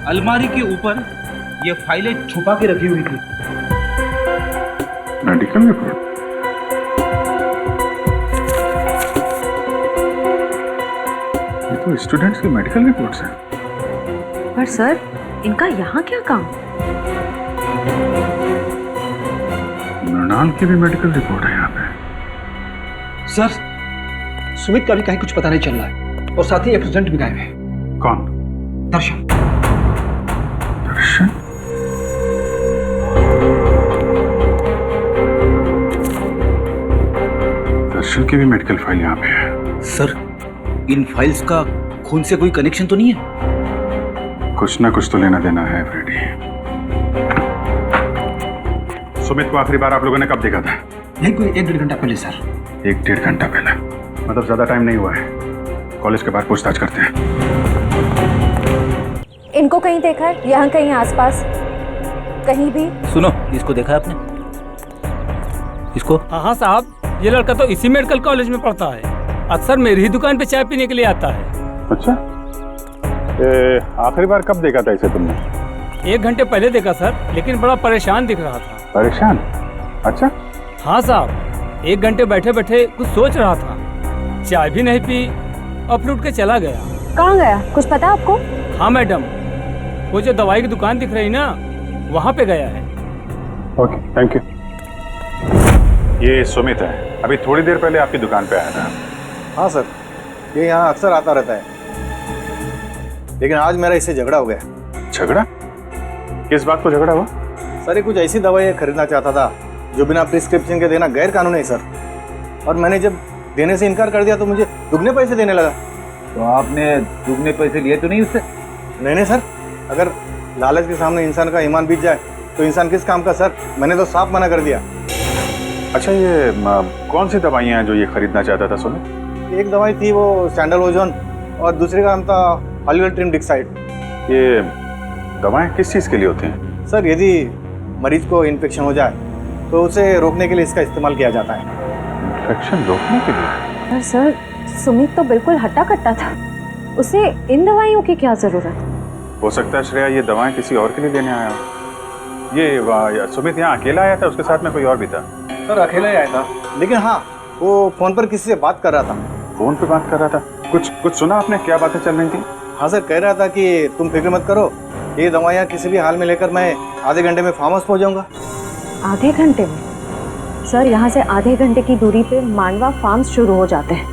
अलमारी के ऊपर ये फाइलें छुपा के रखी हुई थी। Medical report? ये तो स्टूडेंट्स की मेडिकल रिपोर्ट्स हैं। पर सर, इनका यहाँ क्या काम? मृणाल की भी मेडिकल रिपोर्ट है यहाँ पे। सर, सुमित का भी कहीं कुछ पता नहीं चल रहा है और साथ ही एब्सेंट भी गायब है। कौन? दर्शन। दर्शन? दर्शन की भी मेडिकल फाइल यहाँ पे है। सर, इन फाइल्स का खून से कोई कनेक्शन तो नहीं है? कुछ ना कुछ तो लेना देना है फ्रेडी। सुमित को आखिरी बार आप लोगों ने कब देखा था? नहीं, कोई 1-1.5 घंटा पहले सर। 1-1.5 घंटा पहले? मतलब ज्यादा टाइम नहीं हुआ है। कॉलेज के बाहर पूछताछ करते हैं। इनको कहीं देखा है? यहाँ कहीं आसपास कहीं भी? सुनो, इसको देखा है आपने? इसको? हाँ साहब, ये लड़का तो इसी मेडिकल कॉलेज में पढ़ता है। अक्सर मेरी ही दुकान पे चाय पीने के लिए आता है। अच्छा, आखिरी बार कब देखा था इसे तुमने? 1 घंटे पहले देखा सर, लेकिन बड़ा परेशान दिख रहा था। परेशान? अच्छा। हाँ साहब, 1 घंटे बैठे बैठे कुछ सोच रहा था, चाय भी नहीं पी और फिर उठ के चला गया। कहाँ गया, कुछ पता आपको? हाँ मैडम, वो जो दवाई की दुकान दिख रही ना, वहाँ पे गया है। Okay, thank you. ये सुमित है, अभी थोड़ी देर पहले आपकी दुकान पे आया था। हाँ सर, ये यहाँ अक्सर आता रहता है, लेकिन आज मेरा इससे झगड़ा हो गया। झगड़ा? किस बात को झगड़ा हुआ? सर, ये कुछ ऐसी दवाई खरीदना चाहता था जो बिना प्रिस्क्रिप्शन के देना गैर कानूनी है सर, और मैंने जब देने से इनकार कर दिया तो मुझे दुगने पैसे देने लगा। तो आपने दुगने पैसे लिए तो नहीं उससे? नहीं सर, अगर लालच के सामने इंसान का ईमान बीत जाए तो इंसान किस काम का सर, मैंने तो साफ मना कर दिया। अच्छा, ये कौन सी दवाइयाँ हैं जो ये खरीदना चाहता था सुमित? एक दवाई थी वो सैंडलओजोन और दूसरे का नाम था हॉलीवेल्ट्रिम डिक्साइड। ये दवाएं किस चीज़ के लिए होती हैं? सर, यदि मरीज को इन्फेक्शन हो जाए तो उसे रोकने के लिए इसका इस्तेमाल किया जाता है। इन्फेक्शन रोकने के लिए? पर सर, सुमित तो बिल्कुल हट्टा कट्टा था, उसे इन दवाइयों की क्या जरूरत? हो सकता है श्रेया ये दवाएं किसी और के लिए देने आया हो। ये सुमित यहाँ अकेला आया था, उसके साथ में कोई और भी था? सर, अकेला ही आया था, लेकिन हाँ, वो फोन पर किसी से बात कर रहा था। फोन पे बात कर रहा था? कुछ सुना आपने, क्या बातें चल रही थी? हाँ सर, कह रहा था कि तुम फिक्र मत करो, ये दवाइयाँ किसी भी हाल में लेकर मैं आधे घंटे में फार्म हाउस पहुँच जाऊँगा। आधे घंटे में? सर, यहाँ से आधे घंटे की दूरी पे मांडवा फार्म्स शुरू हो जाते हैं,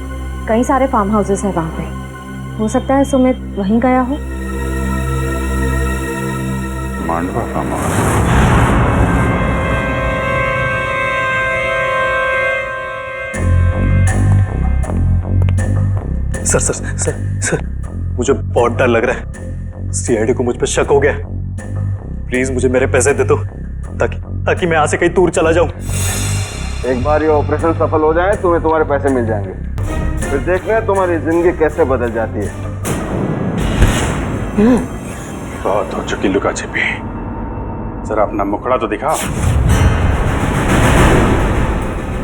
कई सारे फार्म हाउसेस हैं वहाँ पे। हो सकता है सुमित वहीं गया हो। Mandwa farm house? Sir sir sir sir, मुझे बहुत डर लग रहा है। सीआईडी को मुझ पर शक हो गया। प्लीज मुझे मेरे पैसे दे दो, ताकि मैं यहाँ से कहीं दूर चला जाऊं। एक बार ये ऑपरेशन सफल हो जाए तुम्हें तुम्हारे पैसे मिल जाएंगे, फिर देखना तुम्हारी जिंदगी कैसे बदल जाती है। बहुत हो चुकी लुका छिपी, जरा अपना मुखड़ा तो दिखाओ।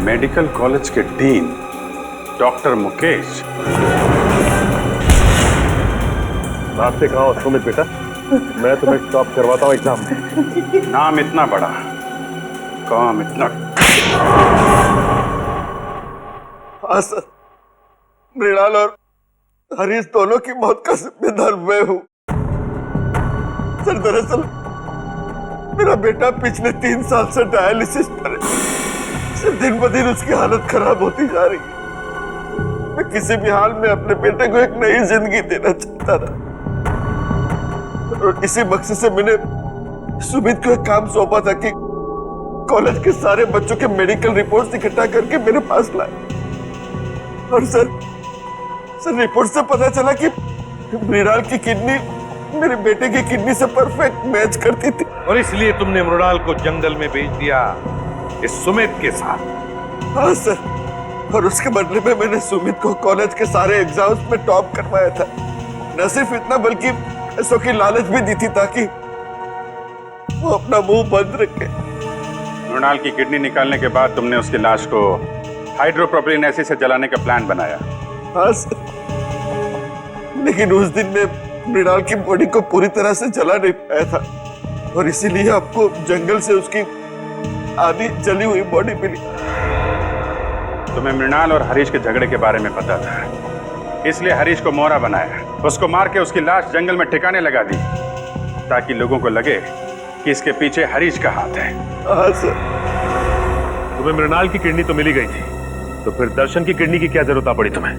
मेडिकल कॉलेज के डीन डॉक्टर मुकेश। बात से कहा सुमित बेटा, मैं तुम्हें टॉप करवाता हूँ एग्जाम में। नाम इतना बड़ा, काम इतना। हाँ सर, मृणाल और हरीश दोनों की मौत का जिम्मेदार मैं हूँ। सर, दरअसल मेरा बेटा पिछले 3 साल से डायलिसिस पर है। दिन ब दिन उसकी हालत खराब होती जा रही है। मैं किसी भी हाल में अपने बेटे को एक नई जिंदगी देना चाहता था, और इसी मकसद से मैंने सुमित को एक काम सौंपा था कि कॉलेज के सारे बच्चों के मेडिकल रिपोर्ट्स इकट्ठा करके मेरे पास लाए। और सर रिपोर्ट से पता चला कि मृणाल की किडनी मेरे बेटे की किडनी से परफेक्ट मैच करती थी। और इसलिए तुमने मृणाल को जंगल में भेज दिया इस सुमित के साथ। हाँ सर, और उसके बदले में मैंने सुमित को कॉलेज के सारे एग्जाम्स में टॉप करवाया था। न सिर्फ इतना बल्कि पैसों की लालच भी दी थी ताकि वो अपना मुंह बंद रखे। मृणाल की किडनी निकालने के बाद तुमने उसकी लाश को हाइड्रोप्रोपिलीन एसिड से जलाने का प्लान बनाया। हाँ सर, लेकिन उस दिन में मृणाल की बॉडी को पूरी तरह से जला नहीं पाया था और इसीलिए आपको जंगल से उसकी आधी जली हुई बॉडी मिली। तुम्हें मृणाल और हरीश के झगड़े के बारे में पता था, इसलिए हरीश को मोहरा बनाया, उसको मार के उसकी लाश जंगल में ठिकाने लगा दी ताकि लोगों को लगे कि इसके पीछे हरीश का हाथ है। हाँ सर। तुम्हें मृणाल की किडनी तो मिली गई थी, तो फिर दर्शन की किडनी की क्या जरूरत पड़ी तुम्हें?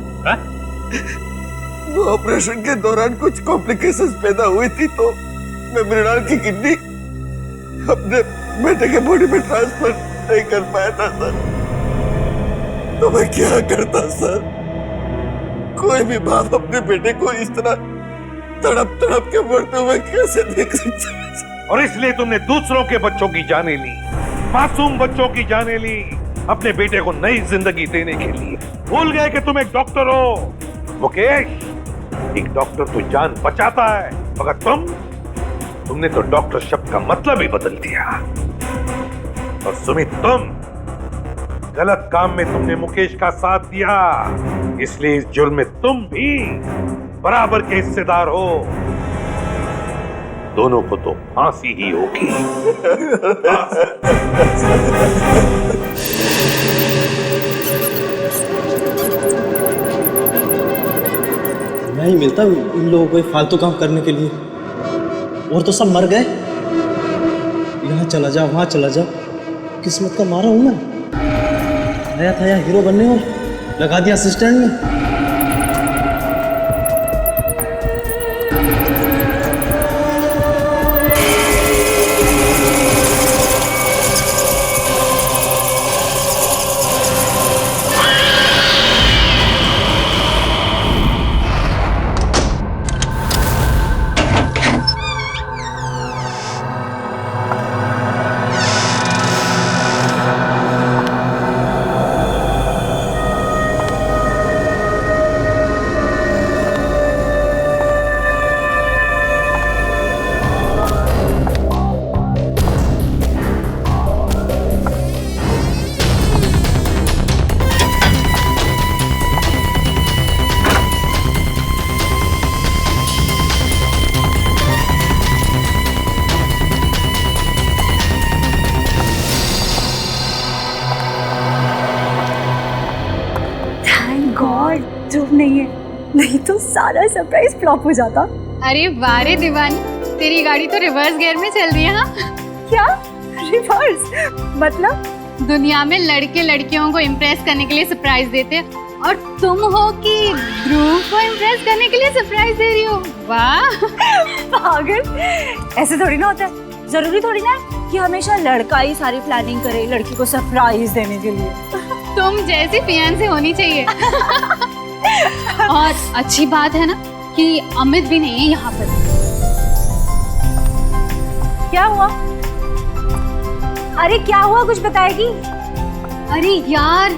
वो ऑपरेशन के दौरान कुछ कॉम्प्लिकेशंस पैदा हुई थी तो मैं मृणाल की किडनी अपने बेटे के बॉडी में ट्रांसफर नहीं कर पाया था सर। तो मैं क्या करता सर? कोई भी बाप अपने बेटे को इस तरह तड़प तड़प के मरते हुए कैसे देख सकता है? और इसलिए तुमने दूसरों के बच्चों की जानें ली, मासूम बच्चों की जानें ली, अपने बेटे को नई जिंदगी देने के लिए। भूल गए कि तुम एक डॉक्टर हो मुकेश। एक डॉक्टर तो जान बचाता है, मगर तुमने तो डॉक्टर शब्द का मतलब ही बदल दिया। और सुमित, तुम गलत काम में तुमने मुकेश का साथ दिया, इसलिए इस जुर्म में तुम भी बराबर के हिस्सेदार हो। दोनों को तो फांसी ही होगी। मैं ही मिलता इन लोगों को फालतू काम करने के लिए, और तो सब मर गए। यहाँ चला जा, वहाँ चला जा, किस्मत का मारा हूँ मैं। आया था यहाँ हीरो बनने और लगा दिया असिस्टेंट में। नहीं तो सारा सरप्राइज फ्लॉप हो जाता। अरे वारे दीवानी, तेरी गाड़ी तो रिवर्स गियर में चल रही है। हाँ क्या रिवर्स? मतलब दुनिया में लड़के लड़कियों को इम्प्रेस करने के लिए सरप्राइज देते हैं और तुम हो कि ध्रुव को इम्प्रेस करने के लिए सरप्राइज दे रही हो। वाह पागल, ऐसे थोड़ी ना होता है। जरूरी थोड़ी ना कि हमेशा लड़का ही सारी प्लानिंग करे लड़की को सरप्राइज देने के लिए। तुम जैसी फियांसे होनी चाहिए। और अच्छी बात है ना कि अमित भी नहीं है यहाँ पर। क्या हुआ? अरे क्या हुआ, कुछ बताएगी? अरे यार,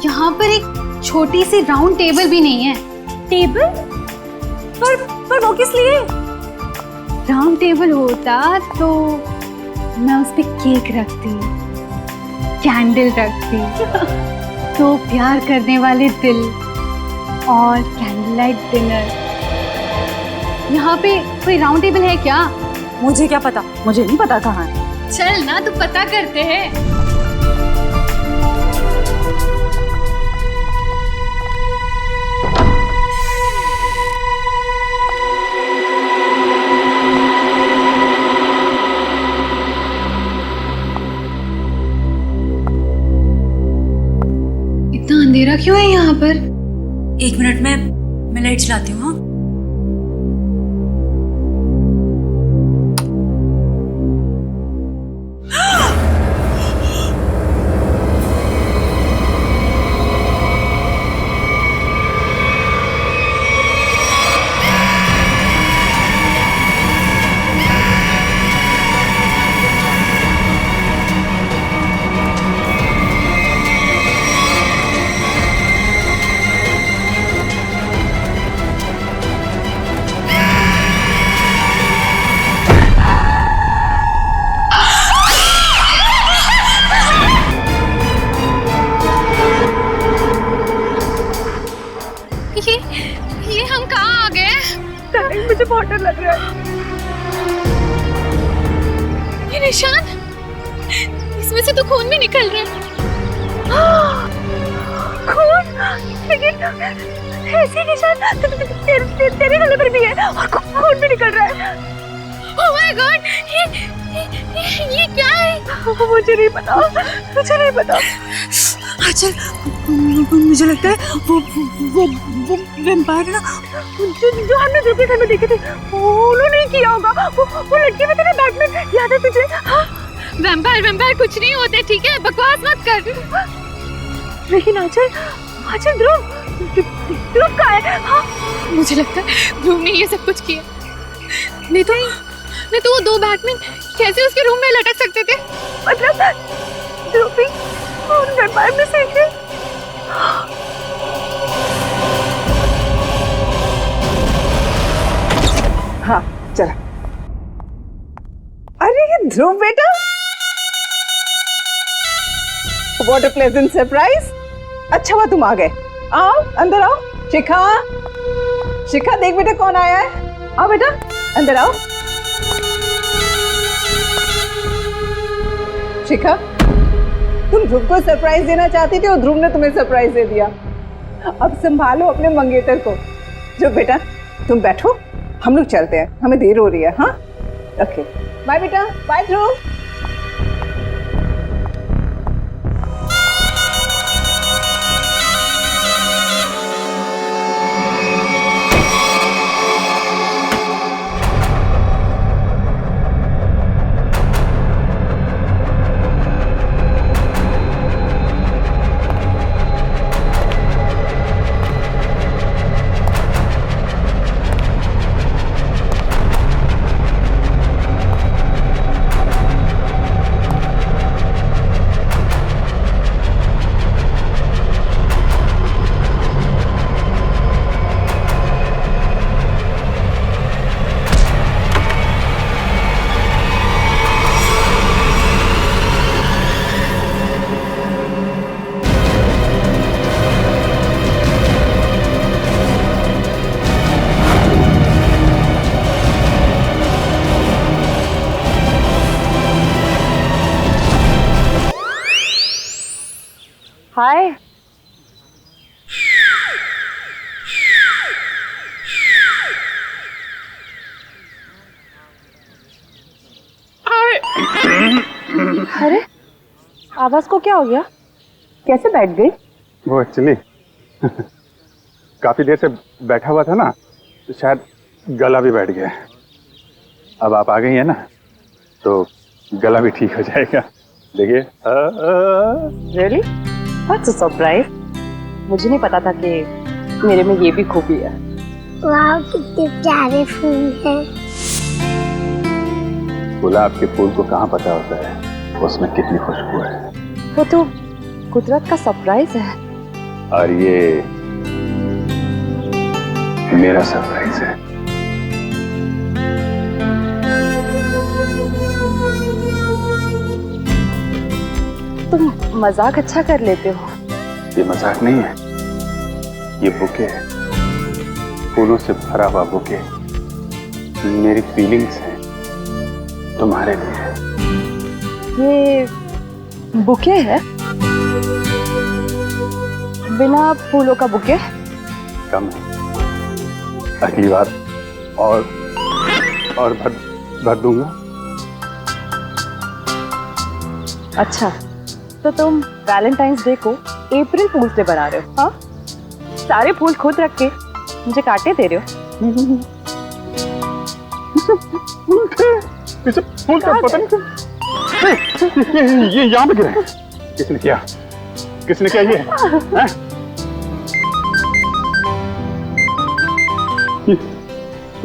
यहाँ पर एक छोटी सी राउंड टेबल भी नहीं है। टेबल? पर वो किस लिए? राउंड टेबल होता तो मैं उस पे केक रखती, कैंडल रखती, तो प्यार करने वाले दिल और कैंडल लाइट डिनर। यहाँ पे कोई राउंड टेबल है क्या? मुझे क्या पता, मुझे नहीं पता कहाँ है। चल ना, तो पता करते हैं। इतना अंधेरा क्यों है यहाँ पर? 1 मिनट में मैं लाइट चलाती हूँ। ये हम कहाँ आ गए? मुझे बहुत डर लग रहा है। ये निशान, इसमें से तो खून भी निकल रहा है। खून? लेकिन ऐसे निशान तेरे गले पर भी है और खून भी निकल रहा है। ओह माय गॉड, ये क्या है? मुझे नहीं पता, मुझे नहीं पता। अच्छा, मुझे लगता है वो वैम्पायर ना जो हमने दूसरे घर में देखे थे, उन्होंने ही किया होगा। वो लड़की में तेरा बैटमैन याद है तुझे? हाँ? वैम्पायर कुछ नहीं होते, ठीक है? बकवास मत कर। लेकिन आंचल ध्रुव कहाँ है? हाँ? मुझे लगता है ध्रुव ने ये सब कुछ किया। नहीं तो वो दो बैटमैन कैसे उसके रूम में लटक सकते थे? मतलब ध्रुव भी उन वैम्पायर में से एक है। हाँ चला। अरे ये ध्रुव बेटा, व्हाट अ प्लेजेंट सरप्राइज। अच्छा हुआ तुम आ गए। आओ अंदर आओ। शिखा देख बेटा कौन आया है। आओ बेटा अंदर आओ। शिखा, तुम ध्रुव को सरप्राइज देना चाहती थी और ध्रुव ने तुम्हें सरप्राइज दे दिया। अब संभालो अपने मंगेतर को। जो बेटा तुम बैठो, हम लोग चलते हैं, हमें देर हो रही है। हाँ ओके, बाय बेटा, बाय ध्रुव। हाय। अरे आवाज को क्या हो गया? कैसे बैठ गई? वो एक्चुअली काफी देर से बैठा हुआ था ना, तो शायद गला भी बैठ गया। अब आप आ गई है ना, तो गला भी ठीक हो जाएगा। देखिए। रियली? What's a surprise. मुझे नहीं पता था कि मेरे में ये भी खूबी है। वाह कितने प्यारे फूल हैं। गुलाब के फूल को कहाँ पता होता है उसमें कितनी खुशबू है। वो तो कुदरत का सरप्राइज है। और ये मेरा सरप्राइज है। तुम मजाक अच्छा कर लेते हो। ये मजाक नहीं है, ये बुके है, फूलों से भरा हुआ बुके। मेरी फीलिंग्स है तुम्हारे लिए। ये बुके है? बिना फूलों का बुके? कम है, अगली बार और भर दूंगा। अच्छा, तो तुम वैलेंटाइंस डे को अप्रैल फूल्स डे बना रहे हो? हाँ, सारे फूल खुद रख के मुझे काटे दे रहे हो। फूल का पता नहीं ये यहाँ पे गिरे। किसने किया ये?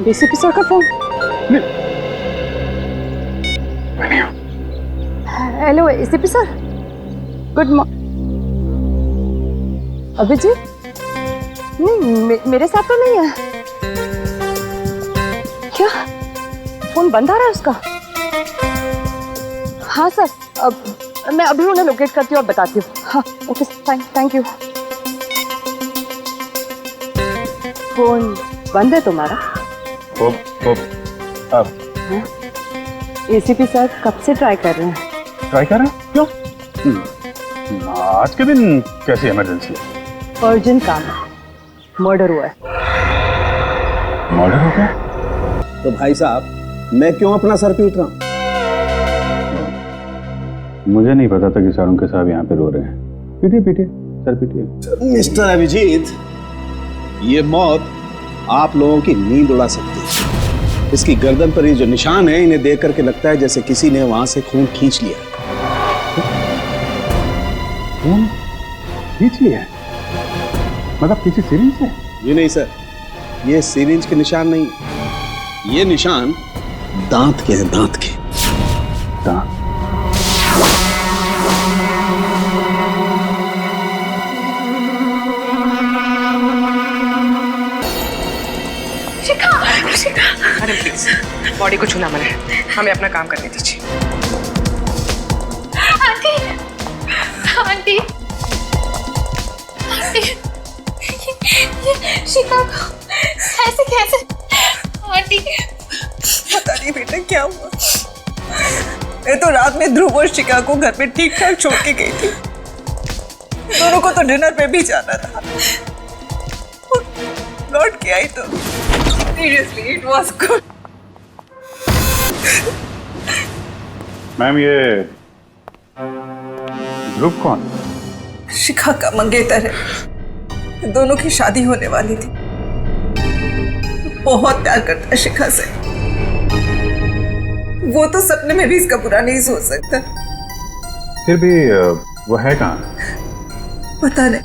डीसीपी सर का phone. Hello ACP sir, good morning. Abhijeet? नहीं, मेरे साथ तो नहीं है। क्या फोन बंद आ रहा है उसका? हाँ सर, अब मैं अभी उन्हें लोकेट करती हूँ और बताती हूँ। हाँ ओके, थैंक यू। फोन बंद है तुम्हारा? अब एसीपी सर कब से ट्राई कर रहे हैं? ट्राई कर रहे हैं? क्यों? आज के दिन कैसी इमरजेंसी है? अर्जेंट काम है, मर्डर हुआ है। मर्डर हो गया? तो भाई साहब मैं क्यों अपना सर पीट रहा हूँ? मुझे नहीं पता था कि शाहरुख साहब यहाँ पे रो रहे हैं। पीटिए पीटिए, सर पीटिए। मिस्टर अभिजीत, ये मौत आप लोगों की नींद उड़ा सकती है। इसकी गर्दन पर ये जो निशान है, इन्हें देख करके लगता है जैसे किसी ने वहां से खून खींच लिया। खून खींच लिया? मतलब किसी सिरिंज से? ये नहीं सर, ये सिरिंज के निशान नहीं, ये निशान दांत के हैं, दांत के। दांत? मैडम प्लीज, बॉडी को छूना मना है, हमें अपना काम करने दीजिए। आंटी, आंटी, आंटी, ये शिखा को कैसे कैसे? आंटी, पता नहीं बेटा क्या हुआ। मैं तो रात में ध्रुव और शिखा को घर पे ठीक ठाक छोड़ के गई थी। दोनों को तो डिनर पे भी जाना था। लौट के आई तो seriously it was good. Ma'am, ये ध्रुव कौन? शिखा का मंगेतर है। दोनों की शादी होने वाली थी। बहुत प्यार करता है शिखा से। वो तो सपने में भी इसका बुरा नहीं सोच सकता। फिर भी वो है कहाँ? पता नहीं।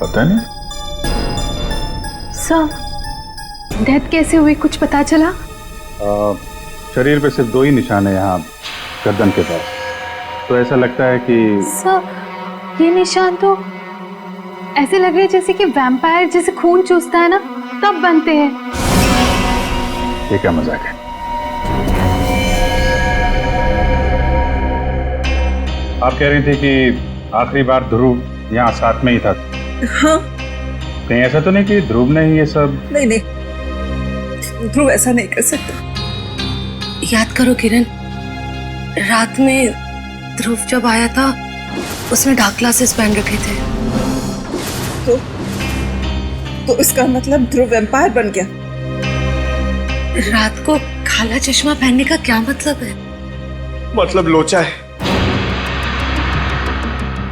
पता नहीं? सर, डेथ कैसे हुई, कुछ पता चला? शरीर पे सिर्फ 2 ही निशान है यहाँ गर्दन के पास, तो ऐसा लगता है कि सर, ये निशान तो ऐसे लग रहे जैसे कि वैम्पायर जैसे खून चूसता है ना, तब बनते हैं। ये क्या मजाक है? आप कह रही थी कि आखिरी बार ध्रुव यहाँ साथ में ही था। हाँ। कहीं ऐसा तो नहीं कि ध्रुव ने ही ये सब? नहीं नहीं, ध्रुव ऐसा नहीं कर सकता। याद करो किरण, रात में ध्रुव जब आया था उसने डार्क ग्लासेस पहन रखे थे। तो इसका मतलब ध्रुव वैम्पायर बन गया। रात को काला चश्मा पहनने का क्या मतलब है? मतलब लोचा है।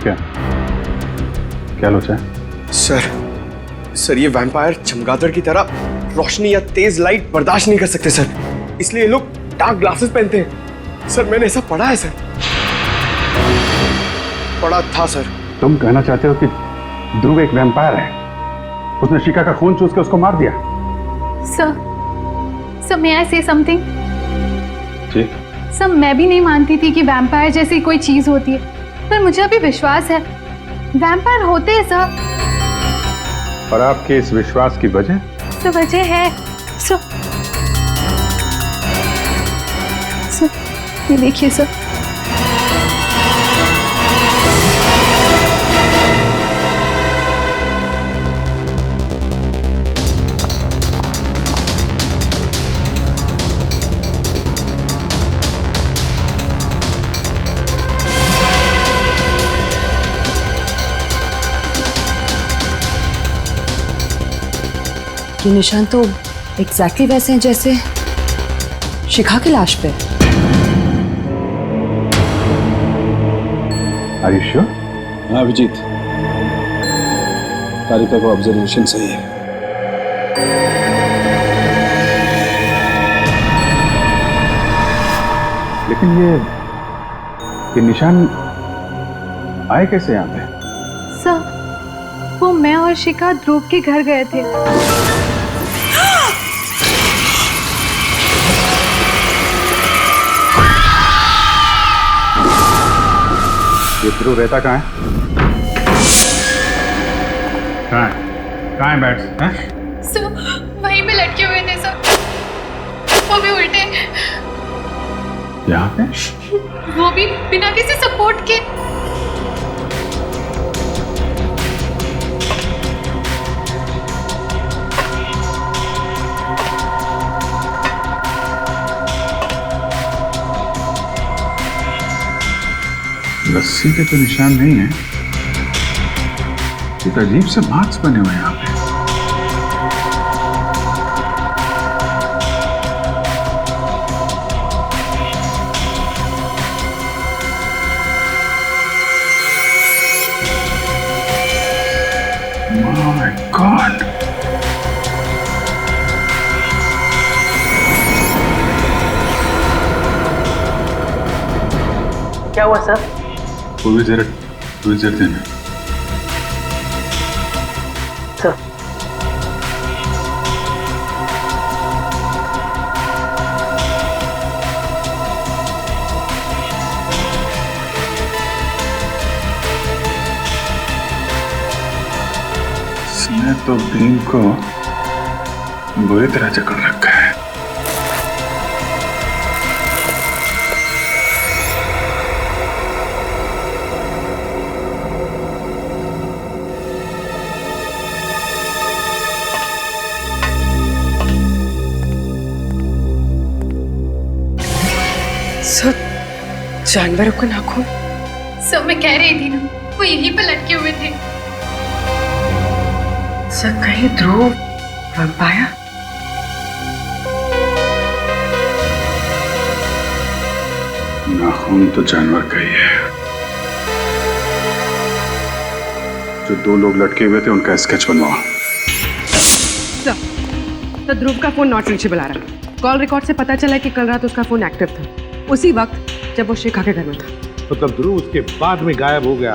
क्या क्या लोचा है? सर ये वैम्पायर चमगादड़ की तरह रोशनी या तेज लाइट बर्दाश्त नहीं कर सकते सर, इसलिए लोग डार्क ग्लासेस पहनते हैं। सर मैंने ऐसा पढ़ा है सर, पढ़ा था सर। तुम कहना चाहते हो कि ध्रुव एक वैम्पायर है? उसने शिखा का खून चूस के उसको मार दिया? Sir, may I say something? जी। सर, मैं भी नहीं मानती थी कि वैम्पायर जैसी कोई चीज होती है, पर मुझे अभी विश्वास है वैम्पायर होते हैं सर। और आपके इस विश्वास की वजह? तो वजह है सर, ये देखिए सर। ये निशान तो एग्जैक्टली वैसे हैं जैसे शिखा की लाश पे। Are you sure? हाँ अभिजीत, तारिका को ऑब्जर्वेशन सही है। लेकिन ये निशान आए कैसे यहाँ पे? सर, वो मैं और शिखा ध्रुव के घर गए थे। ये ध्रुव रहता कहाँ है? कहाँ है बैट्स? हैं? सर, वहीं पे लटके हुए थे सर, वो भी उल्टे। यहाँ पे? वो भी बिना किसी सपोर्ट के। किसी के तो निशान नहीं है। एक अजीब से मार्क्स बने हुए हैं यहाँ पे। माय गॉड, क्या हुआ सर? कोई जरा देना सर। इसने तो भीम को बुरी तरह जकड़ रखा है। सर, जानवरों का नाखून। सब मैं कह रही थी ना, वो यहीं पर लटके हुए थे। सर, कहीं ध्रुव वैम्पायर? नाखून तो जानवर का ही है। जो दो लोग लटके हुए थे उनका स्केच बनवाओ। सर, ध्रुव का फोन नॉट रीचेबल आ रहा है। कॉल रिकॉर्ड से पता चला कि कल रात उसका फोन एक्टिव था, उसी वक्त जब वो शिखा के घर में था। मतलब ध्रुव उसके बाद में गायब हो गया।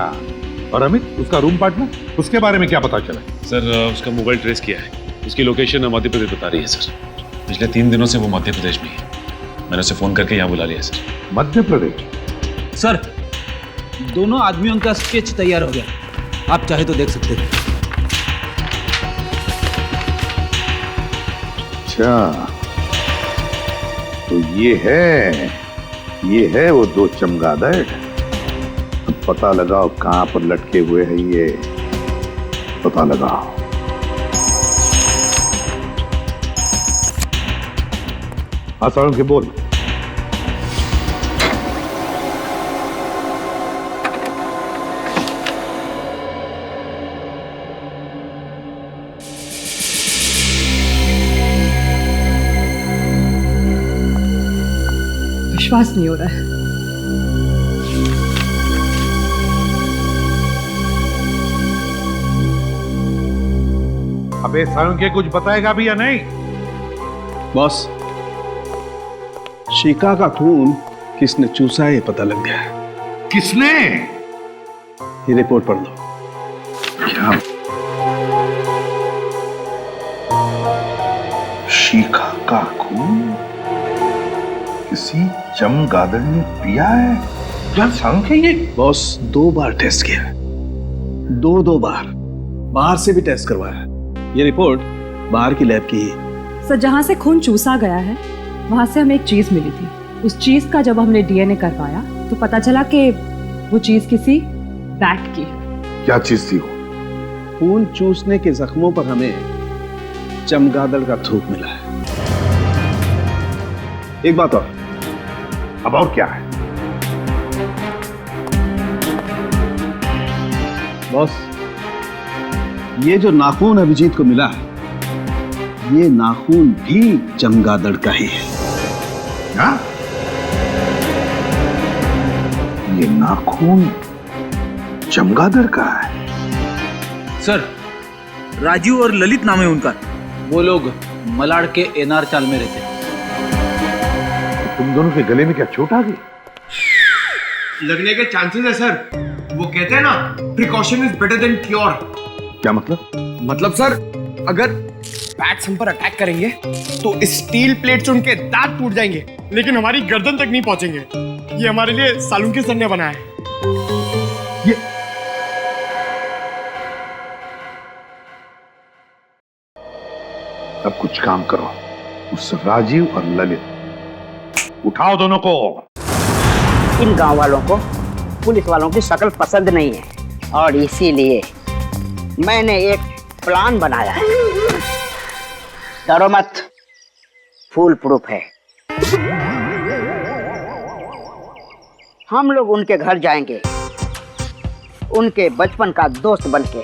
और अमित, उसका रूम पार्टनर, उसके बारे में क्या पता चला? सर, उसका मोबाइल ट्रेस किया है। उसकी लोकेशन मध्य प्रदेश बता रही है सर। पिछले 3 दिनों से वो मध्य प्रदेश में है। मैंने उसे फोन करके यहाँ बुला लिया सर। मध्य प्रदेश? सर, दोनों आदमियों का स्केच तैयार हो गया, आप चाहे तो देख सकते हैं। अच्छा, तो ये है वो दो चमगादड़। अब पता लगाओ कहां पर लटके हुए हैं ये, पता लगाओ। हाँ के बोल। विश्वास नहीं हो रहा है। अबे सालुंके कुछ बताएगा भी या नहीं? बॉस, शिखा का खून किसने चूसा है ये पता लग गया है। किसने? ये रिपोर्ट पढ़ लो। क्या? शिखा का खून किसी चमगादड़ ने पिया है? क्या सांख्य ये? बॉस, 2 बार टेस्ट किया, दो बार बाहर से भी टेस्ट करवाया। ये रिपोर्ट बाहर की लैब की है। सर, जहाँ से खून चूसा गया है वहाँ से हमें एक चीज मिली थी। उस चीज का जब हमने डीएनए करवाया तो पता चला कि वो चीज किसी बैट की है। क्या चीज थी वो? खून चूसने के जख्मों पर हमें चमगादड़ का थूक मिला है। एक बात और। अब और क्या है? बॉस, ये जो नाखून अभिजीत को मिला है, ये नाखून भी चमगादड़ का ही है। क्या? ये नाखून चमगादड़ का है? सर, राजू और ललित नाम है उनका। वो लोग मलाड के एनआर चाल में रहते। तुम दोनों के गले में क्या चोट आ गई? लगने के चांसेस है सर। वो कहते हैं ना, precaution is better than cure. क्या मतलब? मतलब सर, अगर बैट्स हम पर अटैक करेंगे तो स्टील प्लेट से उनके दांत टूट जाएंगे, लेकिन हमारी गर्दन तक नहीं पहुंचेंगे। ये हमारे लिए सालुंके सर ने बनाया है। ये अब कुछ काम करो, उस राजीव और ललित उठाओ दोनों को। इन गांव वालों को पुलिस वालों की शक्ल पसंद नहीं है और इसीलिए मैंने एक प्लान बनाया है। डरो मत, फुल प्रूफ है। हम लोग उनके घर जाएंगे उनके बचपन का दोस्त बनके।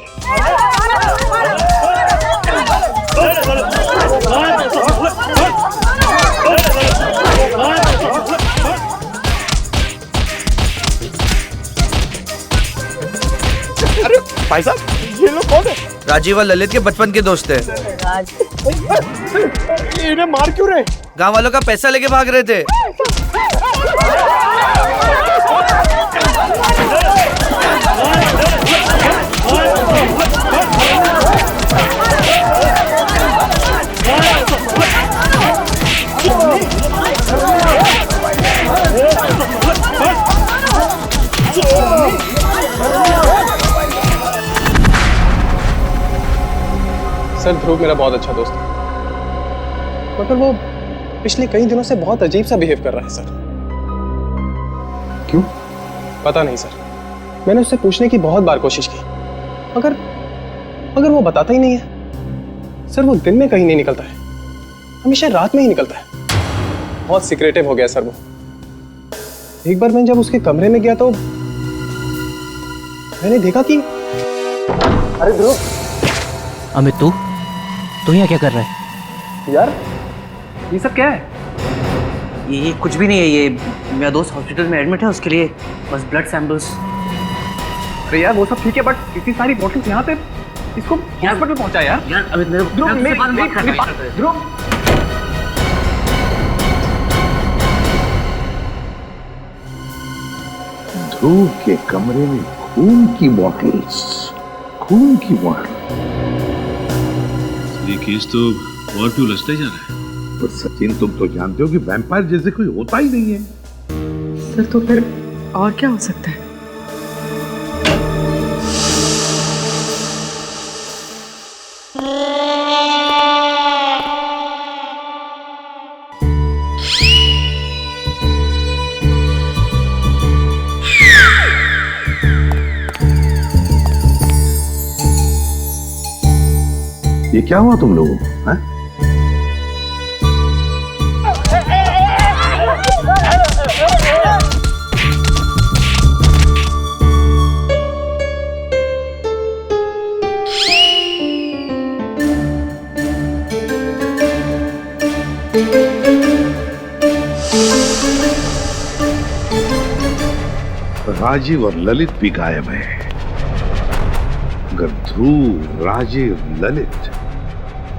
अरे भाई साहब, ये लोग कौन है? राजीव और ललित के बचपन के दोस्त हैं। इन्हें मार क्यों रहे? गांव वालों का पैसा लेके भाग रहे थे। सर, ध्रुव मेरा बहुत अच्छा दोस्त है, मगर वो पिछले कई दिनों से बहुत अजीब सा बिहेव कर रहा है सर। क्यों? पता नहीं सर, मैंने उससे पूछने की बहुत बार कोशिश की, मगर वो बताता ही नहीं है। सर, वो दिन में कहीं नहीं निकलता है, हमेशा रात में ही निकलता है। बहुत सीक्रेटिव हो गया सर वो। एक बार मैं जब उसके कमरे में गया तो मैंने देखा कि अरे ध्रुव। अमित, तू यहाँ क्या कर रहा है? यार, ये सब क्या है? ये कुछ भी नहीं है, ये मेरा दोस्त हॉस्पिटल में एडमिट है, उसके लिए बस ब्लड सैंपल्स। अरे यार, वो सब ठीक है, बट इतनी सारी बॉटल्स यहाँ पे, इसको हॉस्पिटल पहुंचा यार। यार अमित, ध्रुव, ध्रुव के कमरे में खून की बॉटल्स, खून की बॉटल। ये केस तो और क्यों उलझता ही जा रहा है। पर सचिन, तुम तो जानते हो कि वैम्पायर जैसे कोई होता ही नहीं है। सर, तो फिर और क्या हो सकता है? ये क्या हुआ तुम लोगों को? हैं? राजीव और ललित भी गायब है। अगर ध्रुव, राजीव, ललित,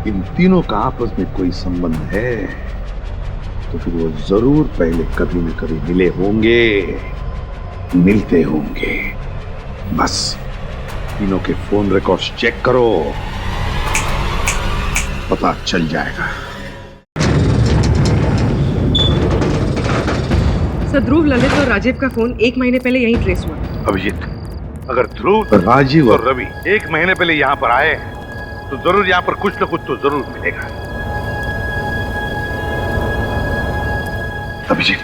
इन तीनों का आपस में कोई संबंध है तो फिर वो जरूर पहले कभी न कभी मिले होंगे, मिलते होंगे। बस तीनों के फोन रिकॉर्ड्स चेक करो, पता चल जाएगा। सर, ध्रुव, ललित और राजीव का फोन 1 महीने पहले यहीं ट्रेस हुआ। अभिजीत, अगर ध्रुव, राजीव और रवि 1 महीने पहले यहाँ पर आए तो जरूर यहाँ पर कुछ न कुछ तो जरूर मिलेगा। अभिजीत,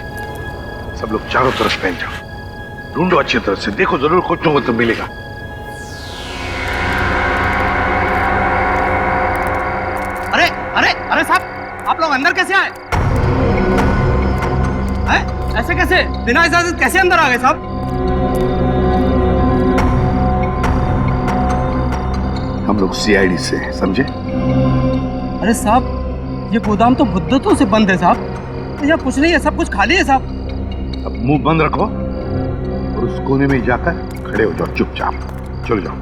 सब लोग चारों तरफ फैल जाओ, ढूंढो अच्छी तरह से, देखो जरूर कुछ न कुछ तो मिलेगा। अरे अरे अरे साहब, आप लोग अंदर कैसे आए? ऐसे कैसे, बिना इजाजत कैसे अंदर आ गए साहब? हम लोग सीआईडी से हैं, समझे? अरे साहब, ये गोदाम तो मुद्दतों से बंद है साहब, यहाँ कुछ नहीं है, सब कुछ खाली है साहब। अब मुंह बंद रखो और उस कोने में जाकर खड़े हो जाओ चुपचाप। चलो जाओ।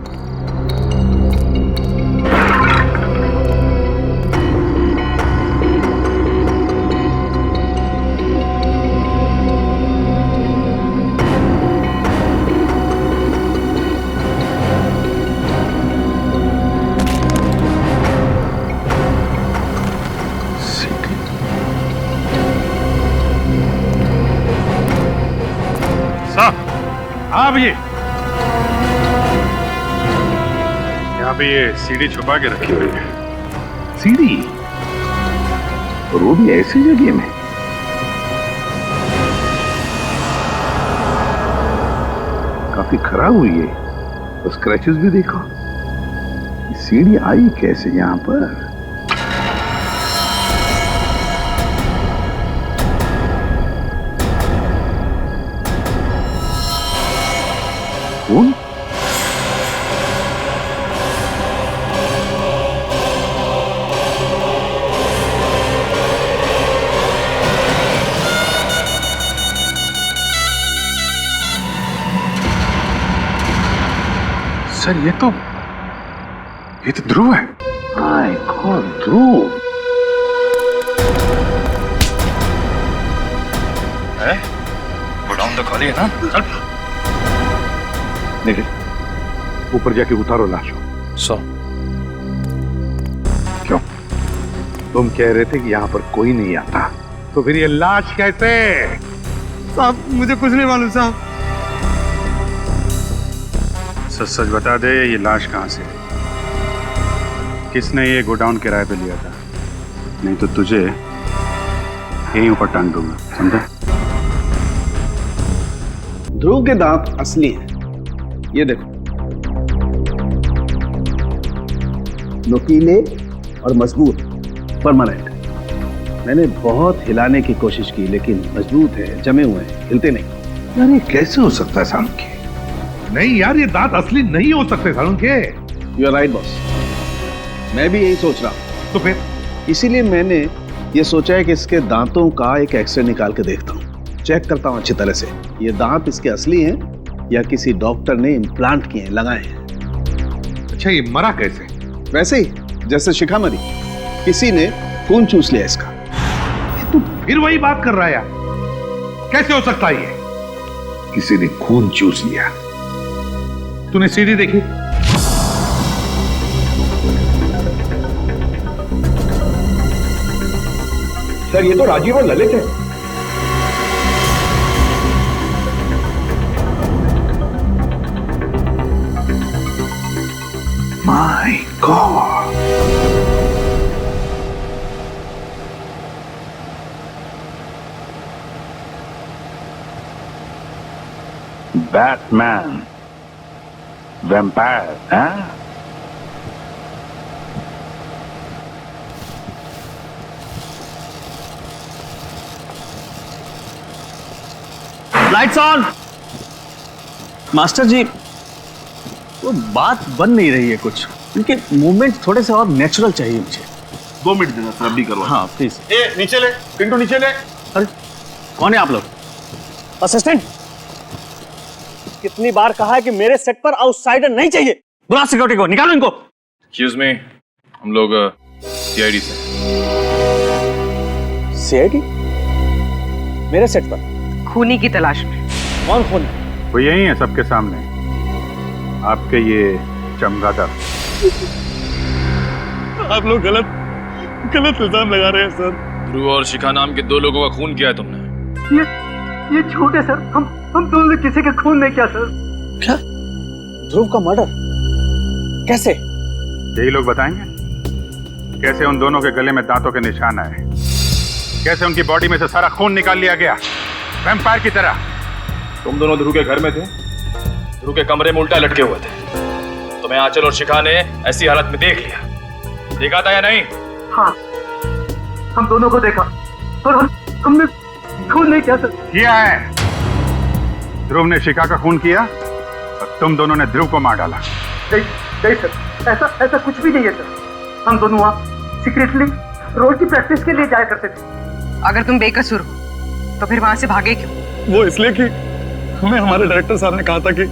हाँ भैया, यहाँ पे ये सीडी छुपा के रखी हुई है। सीडी? और वो भी ऐसी जगह में? काफी खराब हुई है, तो स्क्रैचेस भी देखो। सीडी आई कैसे यहाँ पर? कौन? सर ये तो ध्रुव है। माय गॉड, ध्रुव है? गोडाउन तो खाली है ना? चल। नहीं, ऊपर जाके उतारो लाश को। क्यों? तुम कह रहे थे कि यहाँ पर कोई नहीं आता, तो फिर ये लाश कैसे? साहब मुझे कुछ नहीं मालूम साहब। सच सच बता दे, ये लाश कहाँ से है? किसने ये गोडाउन किराए पे लिया था? नहीं तो तुझे यहीं ऊपर टांग दूंगा, समझा? ध्रुव के दांत असली हैं। ये देखो, नुकीले और मजबूत, परमानेंट। मैंने बहुत हिलाने की कोशिश की लेकिन मजबूत है, जमे हुए हैं, हिलते नहीं। यार ये कैसे हो सकता है सालुंखे? नहीं यार, ये दांत असली नहीं हो सकते Salunkhe. You are right boss, मैं भी यही सोच रहा हूँ। तो फिर इसीलिए मैंने ये सोचा है कि इसके दांतों का एक एक्सरे निकाल के देखता हूँ, चेक करता हूँ अच्छी तरह से ये दांत इसके असली हैं या किसी डॉक्टर ने इम्प्लांट किए हैं, लगाए हैं। अच्छा, ये मरा कैसे? वैसे ही जैसे शिखा मरी, किसी ने खून चूस लिया इसका। तू फिर वही बात कर रहा है यार, कैसे हो सकता है ये? किसी ने खून चूस लिया? तूने सीडी देखी? सर ये तो राजीव और ललित है। माय गॉड, बैटमैन, वैम्पायर, हैं? Lights on. मास्टर जी, वो बात बन नहीं रही है कुछ, उनके मूवमेंट थोड़े से और नेचुरल चाहिए मुझे। 2 मिनट देना सर, अभी करवा। हाँ प्लीज। ए नीचे ले, पिंटू नीचे ले। अरे कौन है आप लोग? असिस्टेंट, कितनी बार कहा है कि मेरे सेट पर आउटसाइडर नहीं चाहिए। बुला सिक्योरिटी को, निकालो इनको। एक्सक्यूज मी, हम लोग सीआईडी से। सीआईडी? मेरे सेट पर खूनी की तलाश में। कौन खून? वो यही है सबके सामने, आपके ये चमगादड़। आप लोग गलत इल्जाम लगा रहे हैं सर। ध्रुव और शिखा नाम के 2 लोगों का खून किया है तुमने। ये झूठ है सर, हम दोनों ने किसी का खून नहीं किया सर। क्या? ध्रुव का मर्डर कैसे? यही लोग बताएंगे कैसे उन दोनों के गले में दांतों के निशान आए, कैसे उनकी बॉडी में से सारा खून निकाल लिया गया वैम्पायर की तरह। तुम दोनों ध्रुव के घर में थे, ध्रुव के कमरे में उल्टा लटके हुए थे। तुम्हें आंचल और शिखा ने ऐसी हालत में देख लिया, देखा था या नहीं? हाँ, हम दोनों को देखा और हमने खून नहीं किया सर। किया है। ध्रुव ने शिखा का खून किया और तुम दोनों ने ध्रुव को मार डाला। नहीं सर, ऐसा कुछ भी नहीं है सर। हम दोनों वहाँ सीक्रेटली रोड की प्रैक्टिस के लिए जाया करते थे। अगर तुम बेकसूर हो तो फिर वहां से भागे क्यों? वो इसलिए कि हमें हमारे डायरेक्टर साहब ने कहा था कि